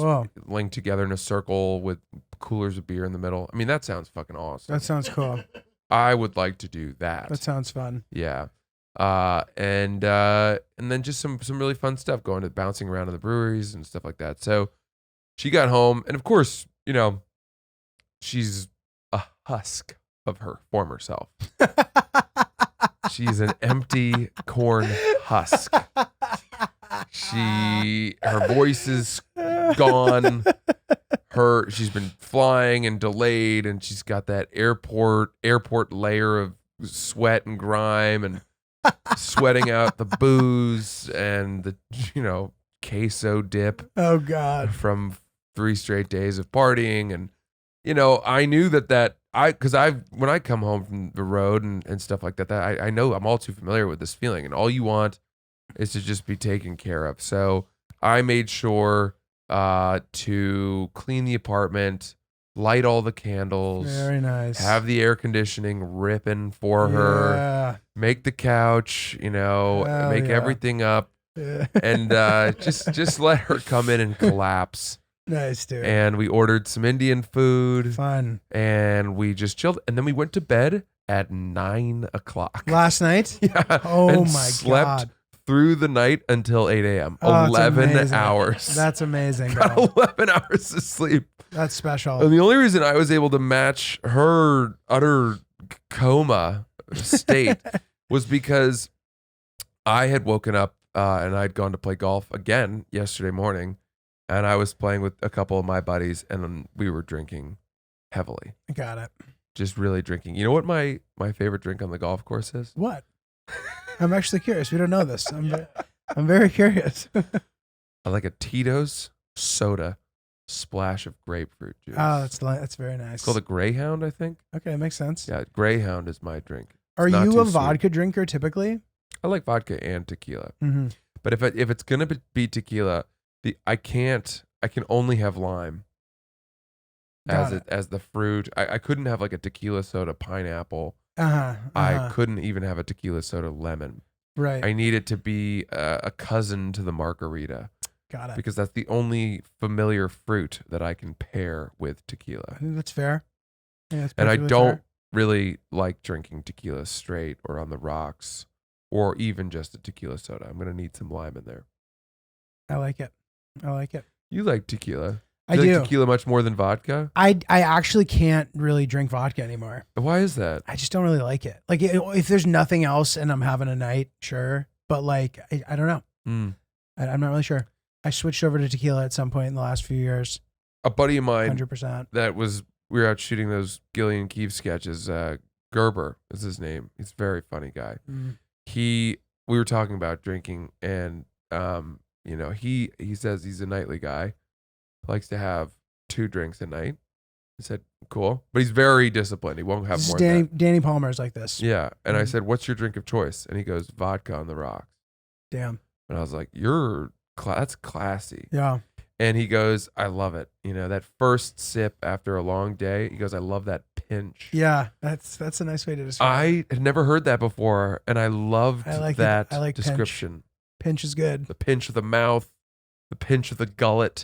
S2: linked together in a circle with coolers of beer in the middle. I mean, that sounds fucking awesome.
S1: That sounds cool.
S2: I would like to do that.
S1: That sounds fun.
S2: Yeah. And then just some really fun stuff, bouncing around in the breweries and stuff like that. So she got home, and of course, she's a husk of her former self. She's an empty corn husk. Her voice is gone. She's been flying and delayed, and she's got that airport layer of sweat and grime and sweating out the booze and the queso dip.
S1: Oh God!
S2: From 3 straight days of partying, and I knew because when I come home from the road and stuff like that, I know I'm all too familiar with this feeling, and all you want is to just be taken care of. So I made sure to clean the apartment, light all the candles,
S1: very nice,
S2: have the air conditioning ripping for her, make the couch, make everything up, and just let her come in and collapse.
S1: Nice, dude.
S2: And we ordered some Indian food.
S1: Fun.
S2: And we just chilled. And then we went to bed at 9 o'clock.
S1: Last night?
S2: Yeah.
S1: Oh
S2: and
S1: my
S2: slept
S1: God.
S2: Through the night until 8 a.m.
S1: Oh,
S2: 11 hours.
S1: That's amazing.
S2: Got 11 hours of sleep.
S1: That's special.
S2: And the only reason I was able to match her utter coma state was because I had woken up and I'd gone to play golf again yesterday morning. And I was playing with a couple of my buddies, and we were drinking heavily.
S1: Got it.
S2: Just really drinking. You know what my favorite drink on the golf course is?
S1: What? I'm actually curious. We don't know this. I'm very curious.
S2: I like a Tito's soda, splash of grapefruit juice.
S1: Oh, that's very nice.
S2: It's called a Greyhound, I think.
S1: Okay, makes sense.
S2: Yeah, Greyhound is my drink.
S1: Are you a vodka drinker typically?
S2: I like vodka and tequila.
S1: Mm-hmm.
S2: But if it's gonna be tequila, I can only have lime as the fruit. I couldn't have like a tequila soda pineapple. I couldn't even have a tequila soda lemon.
S1: Right.
S2: I need it to be a cousin to the margarita.
S1: Got it.
S2: Because that's the only familiar fruit that I can pair with tequila.
S1: I think that's fair. Yeah, that's
S2: and I
S1: perfectly
S2: don't
S1: fair.
S2: really like drinking tequila straight or on the rocks or even just a tequila soda. I'm going to need some lime in there.
S1: I like it.
S2: You like tequila.
S1: I
S2: You
S1: do.
S2: like tequila much more than vodka?
S1: I actually can't really drink vodka anymore.
S2: Why is that?
S1: I just don't really like it. Like if there's nothing else and I'm having a night, sure. But like, I don't know. I'm not really sure. I switched over to tequila at some point in the last few years.
S2: A buddy of mine
S1: 100%.
S2: We were out shooting those Gillian Keefe sketches. Gerber is his name. He's a very funny guy. We were talking about drinking, and he says he's a nightly guy, likes to have 2 drinks a night. I said, cool, but he's very disciplined. He won't have more than that.
S1: Danny Palmer's like this.
S2: Yeah, and I said, what's your drink of choice? And he goes, vodka on the rocks.
S1: Damn.
S2: And I was like, that's classy.
S1: Yeah.
S2: And he goes, I love it. That first sip after a long day, he goes, I love that pinch.
S1: Yeah, that's a nice way to describe it.
S2: I had never heard that before, and I loved that
S1: I like
S2: description.
S1: Pinch is good.
S2: The pinch of the mouth, the pinch of the gullet,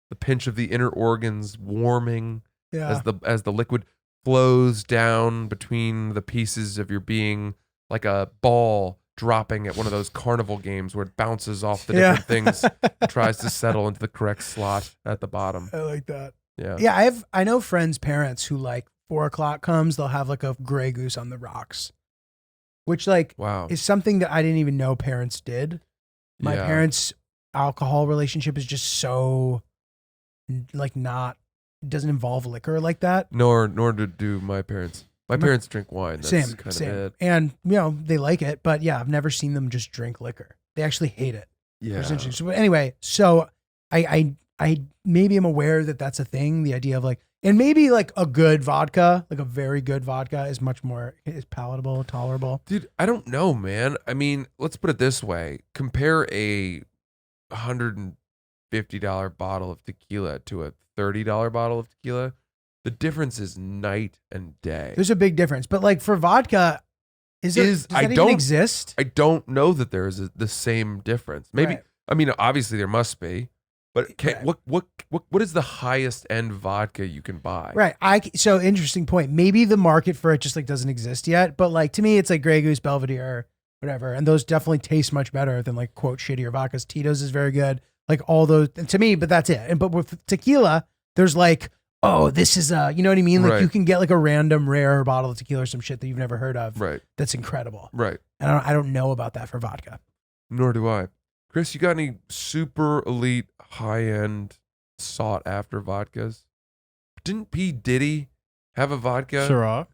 S2: the pinch of the inner organs warming as the liquid flows down between the pieces of your being like a ball dropping at one of those carnival games where it bounces off the different things and tries to settle into the correct slot at the bottom.
S1: I like that.
S2: Yeah.
S1: Yeah, I know friends' parents who like 4 o'clock comes, they'll have like a Grey Goose on the rocks, which
S2: wow
S1: is something that I didn't even know parents did. My parents' alcohol relationship is just so it doesn't involve liquor like that.
S2: Nor do my parents. My parents drink wine. That's
S1: Same,
S2: kind
S1: same.
S2: of it.
S1: And, they like it. But yeah, I've never seen them just drink liquor. They actually hate it.
S2: Yeah.
S1: It's interesting. So anyway, so I maybe am aware that that's a thing. The idea of like, and maybe like a good vodka, like a very good vodka is much more is palatable, tolerable.
S2: Dude, I don't know, man. I mean, let's put it this way. Compare a $150 bottle of tequila to a $30 bottle of tequila. The difference is night and day.
S1: There's a big difference. But like for vodka, does that even exist?
S2: I don't know that there is the same difference. Maybe,
S1: Right.
S2: I mean, obviously there must be, but
S1: Right.
S2: what is the highest end vodka you can buy?
S1: Right. So interesting point. Maybe the market for it just like doesn't exist yet. But like to me, it's like Grey Goose, Belvedere, whatever. And those definitely taste much better than like quote shittier vodkas. Tito's is very good. Like all those to me, but that's it. But with tequila, there's like, oh, this is you know what I mean? Like
S2: Right.
S1: you can get like a random rare bottle of tequila or some shit that you've never heard of.
S2: Right.
S1: That's incredible.
S2: Right.
S1: And I don't know about that for vodka.
S2: Nor do I. Chris, you got any super elite, high end, sought after vodkas? Didn't P. Diddy have a vodka?
S3: Ciroc.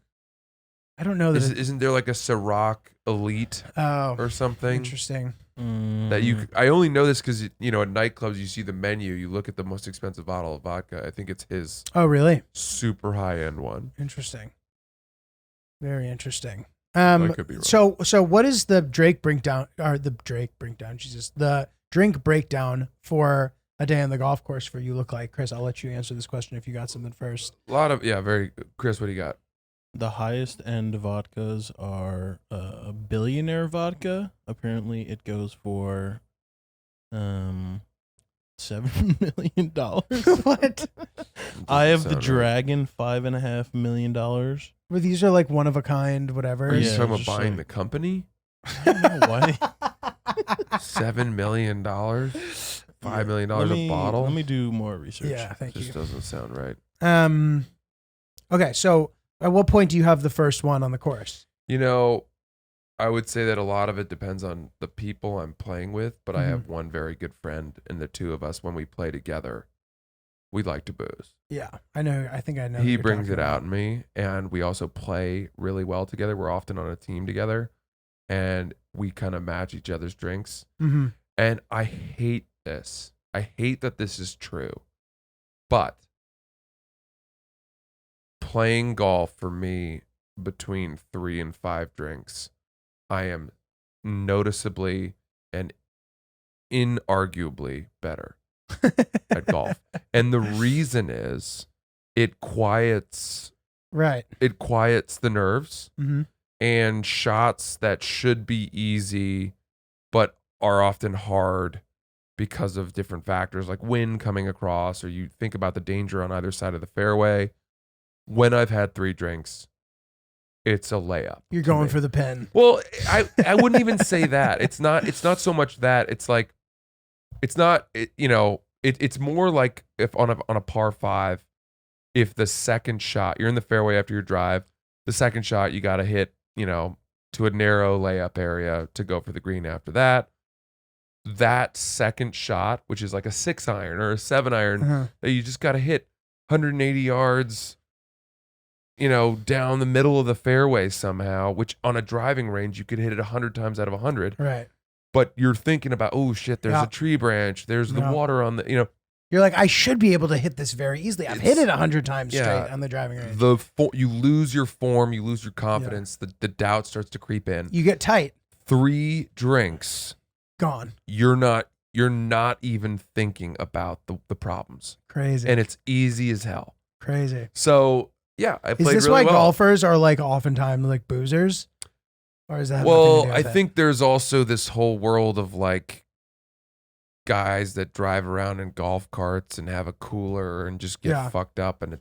S1: I don't know that.
S2: Isn't there like a Ciroc Elite
S1: Oh,
S2: or something?
S1: interesting.
S2: That I only know this because at nightclubs you see the menu, you look at the most expensive bottle of vodka. I think it's his
S1: Oh, really?
S2: super high end one.
S1: Interesting. Very interesting.
S2: I could be wrong.
S1: So what is the Drake breakdown or the Drake breakdown? Jesus, the drink breakdown for a day on the golf course for you look like? Chris, I'll let you answer this question if you got something first.
S2: A lot of very. Chris, what do you got?
S3: The highest end vodkas are a billionaire vodka. Apparently, it goes for $7 million.
S1: What?
S3: I have the
S2: Sound right.
S3: Dragon, $5.5 million.
S1: Well, these are like one of a kind, whatever.
S2: Are you
S3: Yeah,
S2: talking about
S3: just
S2: buying
S3: like-
S2: the company?
S3: I don't know why.
S2: $7 million, $5 million
S3: Let
S2: a
S3: me-
S2: bottle.
S3: Let me do more research.
S1: Yeah, thank
S2: Just
S1: you.
S2: doesn't sound right.
S1: Okay, so at what point do you have the first one on the course?
S2: I would say that a lot of it depends on the people I'm playing with, but I
S1: Mhm.
S2: have one very good friend, and the two of us, when we play together, we like to booze.
S1: Yeah, I know. I think I know.
S2: He
S1: what you're
S2: brings it
S1: talking
S2: out
S1: about.
S2: in me, and we also play really well together. We're often on a team together, and we kind of match each other's drinks.
S1: Mhm.
S2: And I hate this. I hate that this is true. But playing golf for me, between 3 and 5 drinks, I am noticeably and inarguably better at golf. And the reason is it quiets
S1: Right.
S2: the nerves,
S1: Mm-hmm.
S2: and shots that should be easy but are often hard because of different factors like wind coming across, or you think about the danger on either side of the fairway. When I've had 3 drinks, it's a layup.
S1: You're
S2: to
S1: going
S2: me.
S1: for the pin.
S2: Well, I wouldn't even say that. It's not so much that. It's like it's not it's more like if on a par 5, if the second shot, you're in the fairway after your drive, the second shot you got to hit, to a narrow layup area to go for the green after that. That second shot, which is like a 6-iron or a 7-iron,
S1: Uh-huh.
S2: that you just got to hit 180 yards, down the middle of the fairway somehow, which on a driving range, you could hit it 100 times out of 100.
S1: Right.
S2: But you're thinking about, oh shit, there's
S1: Yeah.
S2: a tree branch, there's the
S1: Yeah.
S2: water on the,
S1: You're like, I should be able to hit this very easily. I've hit it 100 times
S2: yeah.
S1: straight on the driving range.
S2: you lose your form, you lose your confidence, the doubt starts to creep in.
S1: You get tight.
S2: 3 drinks,
S1: Gone.
S2: you're not even thinking about the problems.
S1: Crazy.
S2: And it's easy as hell.
S1: Crazy.
S2: So yeah, I
S1: Is
S2: played
S1: this
S2: really
S1: why
S2: well.
S1: golfers are like oftentimes like boozers? Or is that nothing to
S2: Well,
S1: do
S2: I
S1: with it?
S2: think there's also this whole world of like guys that drive around in golf carts and have a cooler and just get
S1: Yeah.
S2: fucked up, and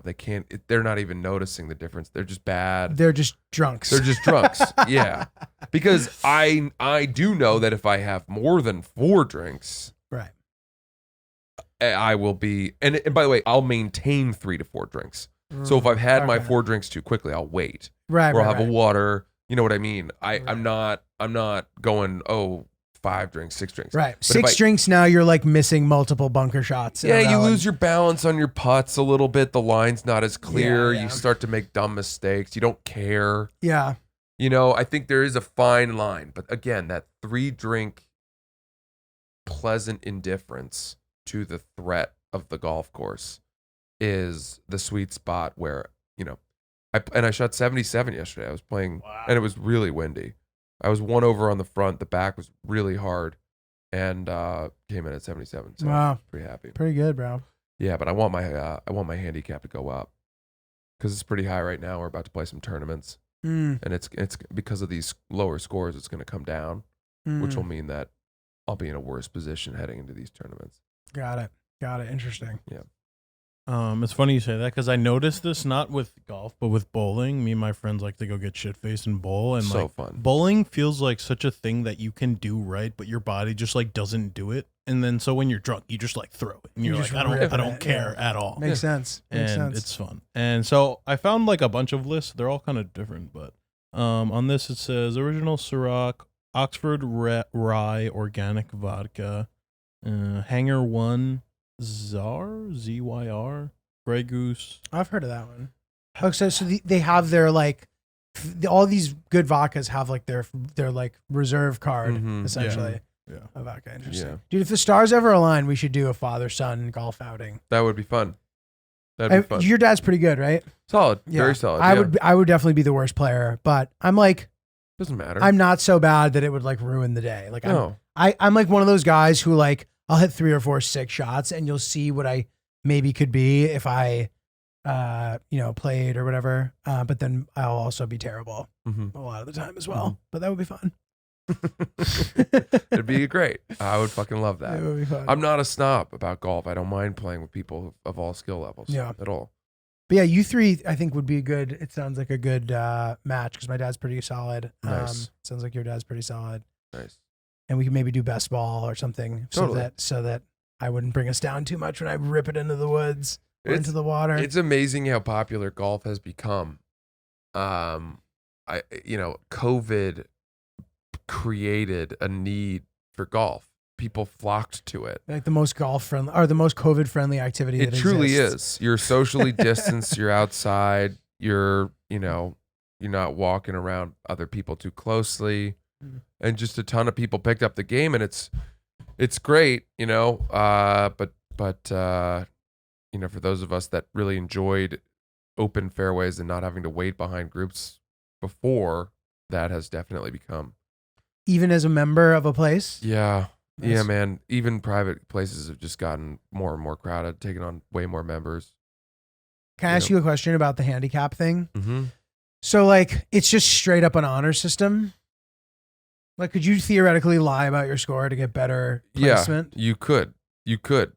S2: they can't. They're not even noticing the difference. They're just bad.
S1: they're just drunks.
S2: They're just drunks. Yeah, because I do know that if I have more than 4 drinks,
S1: right.
S2: I will be. And by the way, I'll maintain 3 to 4 drinks. So if I've had my
S1: Okay.
S2: 4 drinks too quickly, I'll wait.
S1: Right,
S2: Or I'll
S1: right,
S2: have
S1: right.
S2: a water. You know what I mean?
S1: Right.
S2: I'm not going, 5 5 drinks, 6 drinks.
S1: Right.
S2: But
S1: Six drinks now, you're like missing multiple bunker shots.
S2: Yeah, you lose your balance on your putts a little bit. The line's not as clear.
S1: Yeah.
S2: You start to make dumb mistakes. You don't care.
S1: Yeah.
S2: You know, I think there is a fine line. But again, that 3-drink pleasant indifference to the threat of the golf course is the sweet spot where, you know, I shot 77 yesterday. I was playing, and it was really windy. I was 1 over on the front. The back was really hard, and came in at 77. So
S1: wow,
S2: pretty happy.
S1: Pretty good, bro.
S2: Yeah, but I want my handicap to go up because it's pretty high right now. We're about to play some tournaments, and it's because of these lower scores. It's going to come down, which will mean that I'll be in a worse position heading into these tournaments.
S1: Got it. Interesting.
S2: Yeah.
S3: It's funny you say that because I noticed this not with golf but with bowling. Me and my friends like to go get shit faced and bowl, and
S2: So
S3: like
S2: fun.
S3: bowling feels like such a thing that you can do right, but your body just like doesn't do it. And then so when you're drunk, you just like throw it, and you're like, I don't care at all.
S1: Makes sense.
S3: And it's fun. And so I found like a bunch of lists. They're all kind of different, but on this it says original Ciroc, Oxford Rye Organic Vodka, Hanger One. ZYR, Grey Goose.
S1: I've heard of that one. Oh, so they have their like all these good vodkas have like their like reserve card essentially.
S3: Yeah.
S1: Oh, vodka, interesting.
S2: Yeah.
S1: Dude, if the stars ever align, we should do a father-son golf outing.
S2: That would be fun. That'd be fun.
S1: Your dad's pretty good, right?
S2: Solid.
S1: Yeah.
S2: Very solid.
S1: I would definitely be the worst player, but I'm like,
S2: doesn't matter.
S1: I'm not so bad that it would like ruin the day. Like
S2: no.
S1: I'm like one of those guys who like I'll hit 3 or 4 6 shots and you'll see what I maybe could be if I played or whatever. But then I'll also be terrible a lot of the time as well. But that would be fun.
S2: It'd be great. I would fucking love that.
S1: It would be fun.
S2: I'm not a snob about golf. I don't mind playing with people of all skill levels at all.
S1: But yeah, you three I think would be good. It sounds like a good match because my dad's pretty solid.
S2: Nice.
S1: Sounds like your dad's pretty solid.
S2: Nice.
S1: And we can maybe do best ball or something
S2: Totally.
S1: so that I wouldn't bring us down too much when I rip it into the woods or into the water.
S2: It's amazing how popular golf has become. COVID created a need for golf. People flocked to it.
S1: Like the most golf friendly or the most COVID friendly activity.
S2: It
S1: that
S2: truly
S1: exists.
S2: is. You're socially distanced. You're outside. You're not walking around other people too closely. And just a ton of people picked up the game, and it's great, but for those of us that really enjoyed open fairways and not having to wait behind groups before, that has definitely become.
S1: Even as a member of a place?
S2: Yeah.
S1: Nice.
S2: Yeah, man. Even private places have just gotten more and more crowded, taking on way more members.
S1: Can I ask you a question about the handicap thing?
S2: Mm-hmm.
S1: So like, it's just straight up an honor system. Like, could you theoretically lie about your score to get better placement?
S2: Yeah, you could,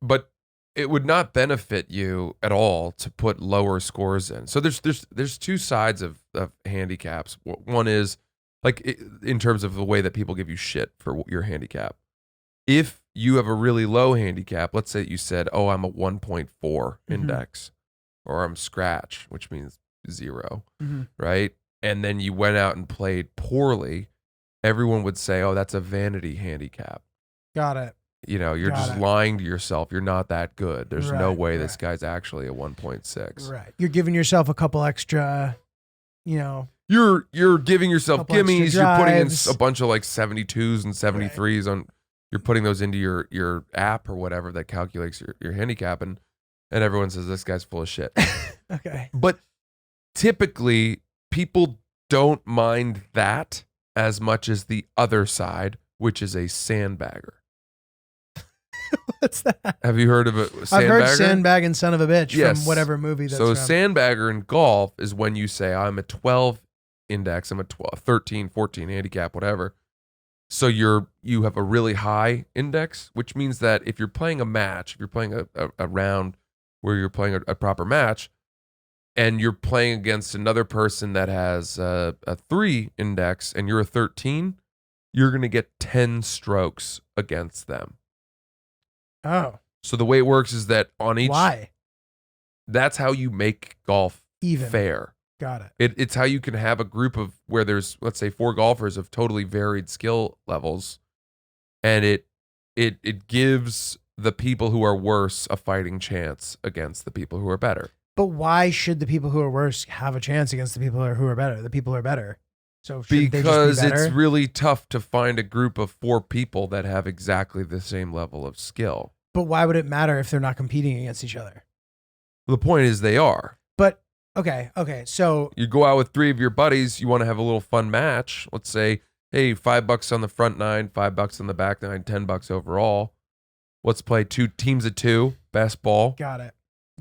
S2: but it would not benefit you at all to put lower scores in. So there's 2 sides of handicaps. One is like in terms of the way that people give you shit for your handicap. If you have a really low handicap, let's say you said, "Oh, I'm a 1.4 index," or I'm scratch, which means 0, right? And then you went out and played poorly. Everyone would say, "Oh, that's a vanity handicap."
S1: Got it.
S2: You're just lying to yourself. You're not that good. There's no way this guy's actually a 1.6.
S1: Right. You're giving yourself a couple extra,
S2: You're giving yourself
S1: Couple
S2: gimmies.
S1: extra
S2: You're putting in
S1: drives.
S2: a bunch of like 72s and 73s on. You're putting those into your app or whatever that calculates your handicap, and everyone says this guy's full of shit.
S1: Okay.
S2: But typically, people don't mind that as much as the other side, which is a sandbagger.
S1: What's that?
S2: Have you heard of a sandbagger?
S1: I've heard sandbagging son of a bitch
S2: Yes.
S1: from whatever movie that's
S2: So a
S1: from.
S2: sandbagger in golf is when you say, I'm a 12 index, I'm a 12, 13, 14 handicap, whatever. So you have a really high index, which means that if you're playing a match, if you're playing a round where you're playing a proper match, and you're playing against another person that has a 3 index and you're a 13, you're going to get 10 strokes against them.
S1: Oh.
S2: So the way it works is that on each...
S1: Why?
S2: That's how you make golf
S1: Even.
S2: fair.
S1: Got it.
S2: It's how you can have a group of where there's, let's say, 4 golfers of totally varied skill levels, and it gives the people who are worse a fighting chance against the people who are better.
S1: But why should the people who are worse have a chance against the people who are better? The people who are better. So shouldn't they
S2: Because
S1: just be better?
S2: it's really tough to find a group of 4 people that have exactly the same level of skill.
S1: But why would it matter if they're not competing against each other?
S2: The point is they are.
S1: But okay, so
S2: You go out with 3 of your buddies, you want to have a little fun match. Let's say, hey, $5 on the front 9, $5 on the back 9, $10 overall. Let's play 2 teams of 2, best ball.
S1: got it.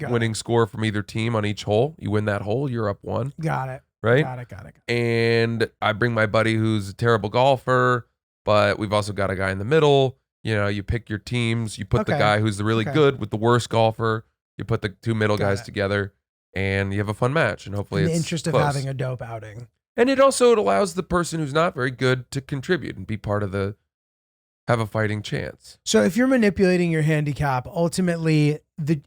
S2: Winning score from either team on each hole. You win that hole, you're up 1.
S1: Got it.
S2: Right?
S1: Got it.
S2: And I bring my buddy who's a terrible golfer, but we've also got a guy in the middle. You know, you pick your teams. You put the
S1: Okay.
S2: guy who's really good with the worst golfer. You put the 2 middle
S1: Got
S2: guys
S1: it.
S2: together, and you have a fun match. And hopefully
S1: In the
S2: it's
S1: interest
S2: close.
S1: of having a dope outing.
S2: And it allows the person who's not very good to contribute and be part of have a fighting chance.
S1: So if you're manipulating your handicap, ultimately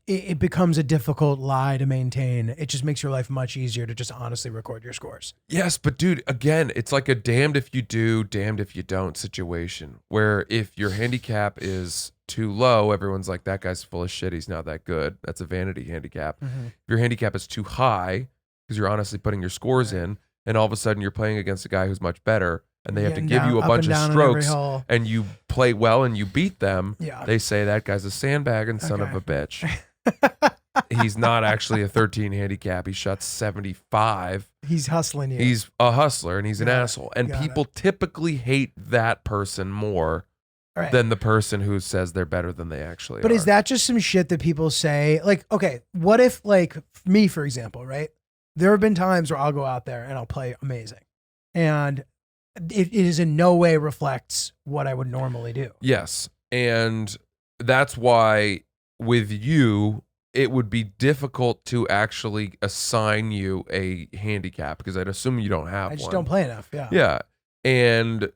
S1: it becomes a difficult lie to maintain. It just makes your life much easier to just honestly record your scores.
S2: Yes, but dude, again, it's like a damned if you do, damned if you don't situation where if your handicap is too low, everyone's like, that guy's full of shit. He's not that good. That's a vanity handicap.
S1: Mm-hmm.
S2: If your handicap is too high because you're honestly putting your scores in, and all of a sudden you're playing against a guy who's much better and they have to give you a bunch of strokes and you play well and you beat them, they say that guy's a sandbag and son of a bitch. He's not actually a 13 handicap. He shot 75.
S1: He's hustling you.
S2: He's a hustler and he's an asshole. And people typically hate that person more than the person who says they're better than they actually are.
S1: But is that just some shit that people say? Like, okay, what if, like, me, for example, right? There have been times where I'll go out there and I'll play amazing. And it is in no way reflects what I would normally do.
S2: Yes. And that's why with you, it would be difficult to actually assign you a handicap because I'd assume you don't have one.
S1: I just don't play enough. Yeah.
S2: Yeah. And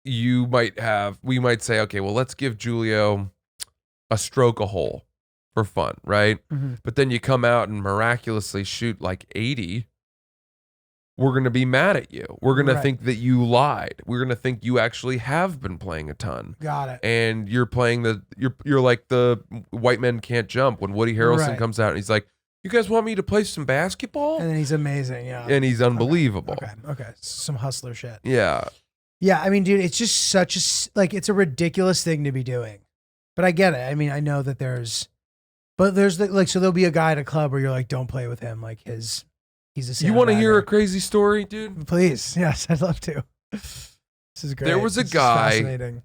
S2: we might say, okay, well, let's give Giulio a stroke a hole for fun, right?
S1: Mm-hmm.
S2: But then you come out and miraculously shoot like 80. We're going to be mad at you. We're going to think that you lied. We're going to think you actually have been playing a ton.
S1: Got it.
S2: And you're playing you're like the white men can't jump when Woody Harrelson comes out and he's like, you guys want me to play some basketball?
S1: And then he's amazing. Yeah.
S2: And he's unbelievable.
S1: Okay. Some hustler shit.
S2: Yeah.
S1: Yeah. I mean, dude, it's just such it's a ridiculous thing to be doing. But I get it. I mean, I know that there's so there'll be a guy at a club where you're like, don't play with him. Like he's a
S2: You want to hear a crazy story, dude?
S1: Please. Yes, I'd love to. This is great.
S2: There was a
S1: This is
S2: guy,
S1: fascinating.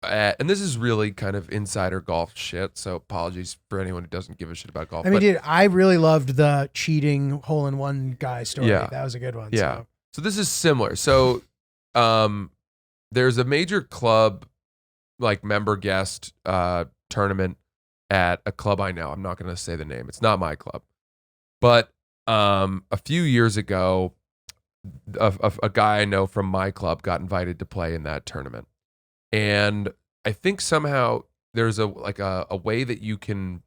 S2: and this is really kind of insider golf shit, so apologies for anyone who doesn't give a shit about golf.
S1: I mean, dude, I really loved the cheating hole-in-one guy story.
S2: Yeah.
S1: That was a good one.
S2: Yeah. So this is similar. So there's a major club, like member guest tournament at a club I know. I'm not going to say the name. It's not my club. But a few years ago, a guy I know from my club got invited to play in that tournament. And I think somehow there's a way that you can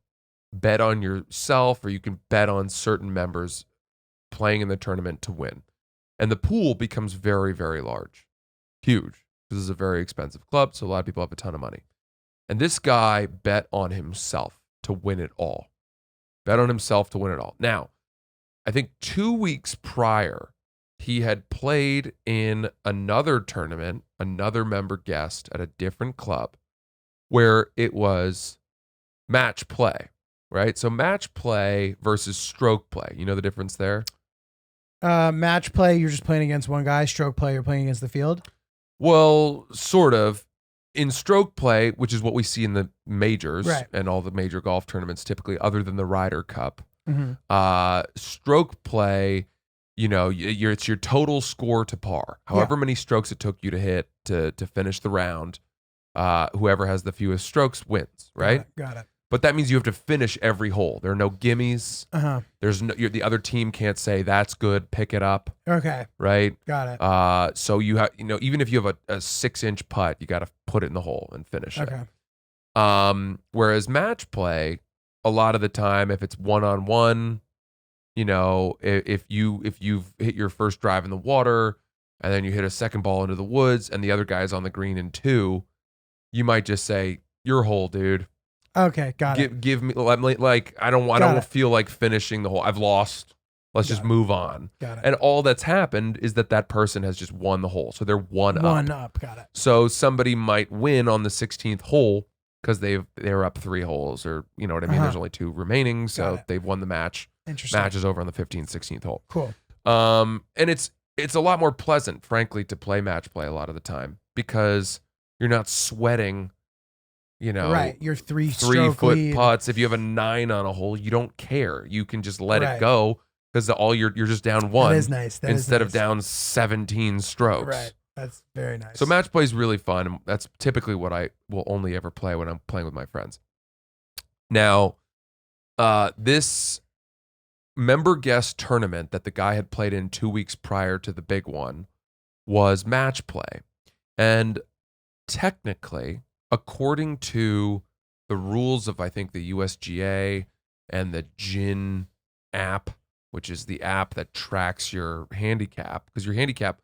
S2: bet on yourself or you can bet on certain members playing in the tournament to win. And the pool becomes very, very large, huge. This is a very expensive club, so a lot of people have a ton of money. And this guy bet on himself to win it all. Now, I think 2 weeks prior, he had played in another tournament, another member guest at a different club, where it was match play, right? So match play versus stroke play. You know the difference there?
S1: Match play, you're just playing against one guy. Stroke play, you're playing against the field.
S2: Well, sort of. In stroke play, which is what we see in the majors and all the major golf tournaments, typically, other than the Ryder Cup, stroke play, it's your total score to par. However many strokes it took you to hit to finish the round, whoever has the fewest strokes wins, right?
S1: Got it.
S2: But that means you have to finish every hole. There are no gimmies. There's the other team can't say that's good, pick it up.
S1: Okay.
S2: Right.
S1: Got it.
S2: So you have, even if you have a 6-inch putt, you got to put it in the hole and finish it. Whereas match play, a lot of the time, if it's 1-on-1, if you've hit your first drive in the water, and then you hit a second ball into the woods and the other guy's on the green in 2, you might just say, "Your hole, dude.
S1: Okay, got it.
S2: Give me like I don't feel like finishing the hole. I've lost. Let's just move on."
S1: Got it.
S2: And all that's happened is that person has just won the hole. So they're one up.
S1: Got it.
S2: So somebody might win on the 16th hole because they're up 3 holes, or you know what I mean? There's only 2 remaining, so they've won the match.
S1: Interesting.
S2: Match is over on the 15th, 16th hole.
S1: Cool.
S2: And it's a lot more pleasant, frankly, to play match play a lot of the time because you're not sweating, you know,
S1: right. You're 3
S2: 3-foot
S1: lead.
S2: putts. If you have a 9 on a hole, you don't care. You can just let it go because you're just down 1.
S1: That is nice.
S2: Instead of down 17 strokes.
S1: Right. That's very nice.
S2: So match play is really fun. That's typically what I will only ever play when I'm playing with my friends. Now, this member guest tournament that the guy had played in 2 weeks prior to the big one was match play. And technically, according to the rules of, I think, the USGA and the GIN app, which is the app that tracks your handicap, because your handicap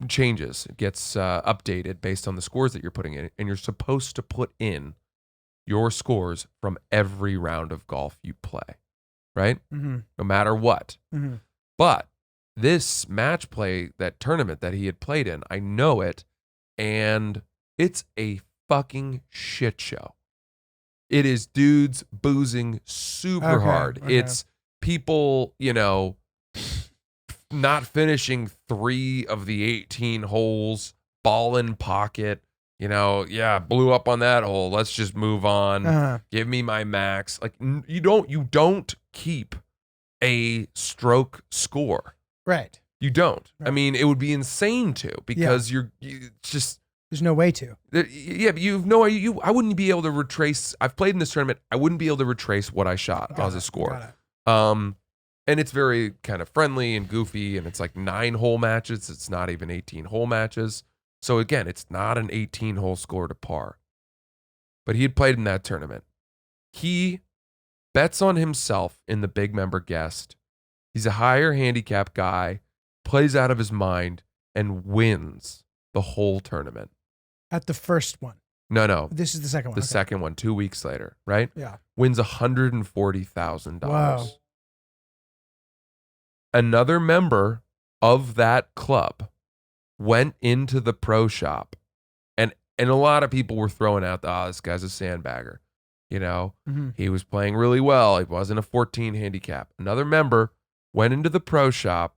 S2: changes. It gets updated based on the scores that you're putting in, and you're supposed to put in your scores from every round of golf you play, right?
S1: Mm-hmm.
S2: No matter what.
S1: Mm-hmm.
S2: But this match play, that tournament that he had played in, I know it, and it's a fucking shit show. It is dudes boozing super hard.
S1: Okay.
S2: It's people, you know, not finishing 3 of the 18 holes, ball in pocket, you know, blew up on that hole. Let's just move on. Give me my max. Like you don't keep a stroke score.
S1: Right.
S2: You don't.
S1: Right.
S2: I mean, it would be insane to, because it's just,
S1: there's no way to.
S2: Yeah, but you've no idea. I wouldn't be able to retrace. I've played in this tournament. I wouldn't be able to retrace what I shot as a score. And it's very kind of friendly and goofy, and it's like 9-hole matches. It's not even 18-hole matches. So again, it's not an 18-hole score to par. But he had played in that tournament. He bets on himself in the big member guest. He's a higher handicap guy, plays out of his mind, and wins the whole tournament.
S1: At the first one.
S2: No.
S1: This is the second one.
S2: The second one, 2 weeks later, right?
S1: Yeah.
S2: Wins $140,000.
S1: Wow.
S2: Another member of that club went into the pro shop, and a lot of people were throwing out, this guy's a sandbagger. You know, He was playing really well. He wasn't a 14 handicap. Another member went into the pro shop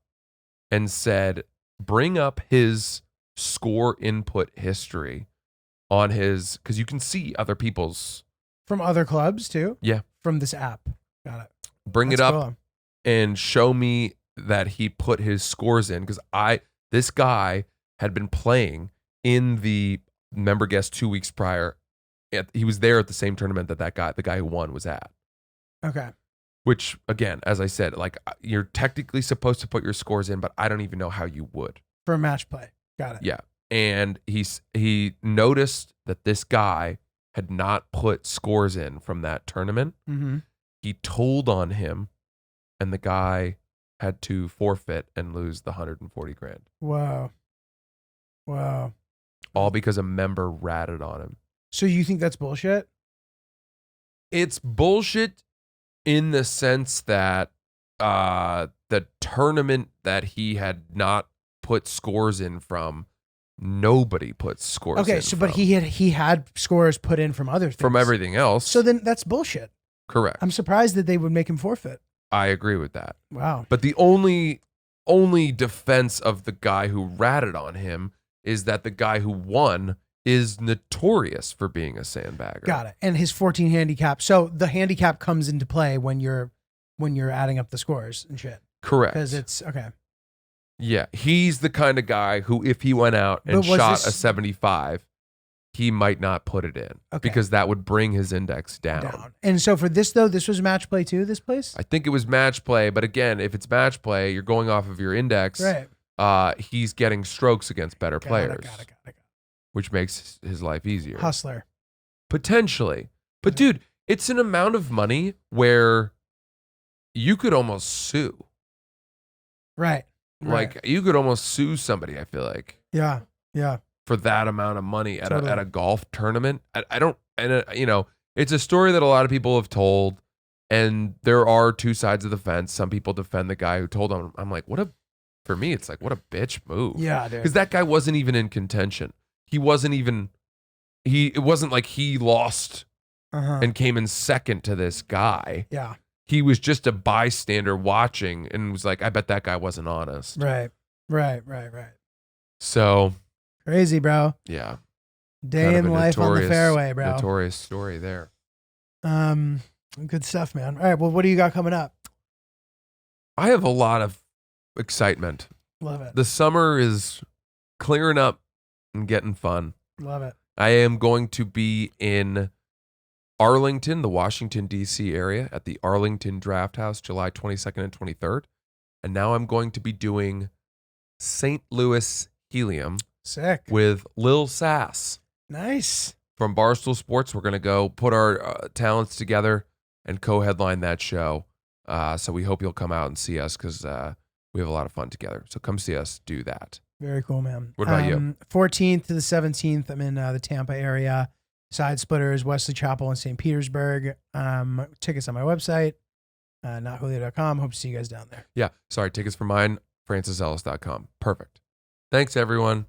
S2: and said, bring up his score input history on his, because you can see other people's.
S1: From other clubs too?
S2: Yeah.
S1: From this app. Got it.
S2: Bring it up and show me that he put his scores in, because this guy had been playing in the member guest 2 weeks prior. He was there at the same tournament that the guy who won was at. Okay. Which, again, as I said, like, you're technically supposed to put your scores in, but I don't even know how you would.
S1: For a match play. Got it.
S2: Yeah. And he noticed that this guy had not put scores in from that tournament.
S1: Mm-hmm.
S2: He told on him, and the guy had to forfeit and lose the $140,000.
S1: Wow.
S2: All because a member ratted on him.
S1: So you think that's bullshit?
S2: It's bullshit in the sense that the tournament that he had not put scores in from, nobody put scores in.
S1: Okay, so but he had scores put in from other things.
S2: From everything else.
S1: So then that's bullshit.
S2: Correct.
S1: I'm surprised that they would make him forfeit.
S2: I agree with that.
S1: Wow.
S2: But the only defense of the guy who ratted on him is that the guy who won is notorious for being a sandbagger.
S1: Got it. And his 14 handicap. So the handicap comes into play when you're adding up the scores and shit.
S2: Correct.
S1: Because it's okay.
S2: Yeah, he's the kind of guy who, if he went out and shot a 75, he might not put it in because that would bring his index down.
S1: And so for this, though, this was match play too, this place?
S2: I think it was match play. But again, if it's match play, you're going off of your index.
S1: Right.
S2: He's getting strokes against better players,
S1: Got it.
S2: which makes his life easier.
S1: Hustler.
S2: Potentially. But dude, it's an amount of money where you could almost sue.
S1: Right. Right.
S2: Like you could almost sue somebody, I feel like,
S1: Yeah. Yeah.
S2: for that amount of money at
S1: Totally.
S2: a golf tournament. I don't, and you know, it's a story that a lot of people have told, and there are two sides of the fence. Some people defend the guy who told them. I'm like, for me, it's like, what a bitch move.
S1: Yeah, dude.
S2: Because that guy wasn't even in contention. It wasn't like he lost and came in second to this guy.
S1: Yeah.
S2: He was just a bystander watching and was like, I bet that guy wasn't honest.
S1: Right.
S2: So
S1: Crazy, bro.
S2: yeah.
S1: Day
S2: Kind of
S1: in
S2: a
S1: life on the
S2: notorious-
S1: fairway, bro.
S2: Notorious story there.
S1: Good stuff, man. All right. Well, what do you got coming up?
S2: I have a lot of excitement.
S1: Love it.
S2: The summer is clearing up and getting fun.
S1: Love it.
S2: I am going to be in Arlington, the Washington, D.C. area at the Arlington Draft House, July 22nd and 23rd. And now I'm going to be doing St. Louis Helium
S1: Sick.
S2: with Lil Sass
S1: Nice.
S2: from Barstool Sports. We're going to go put our talents together and co-headline that show. So we hope you'll come out and see us because we have a lot of fun together. So come see us do that.
S1: Very cool, man.
S2: What about you?
S1: 14th to the 17th, I'm in the Tampa area. Side Splitters, Wesley Chapel, and St. Petersburg. Tickets on my website, notjulio.com. Hope to see you guys down there.
S2: Yeah. Sorry. Tickets for mine, francisellis.com. Perfect. Thanks, everyone.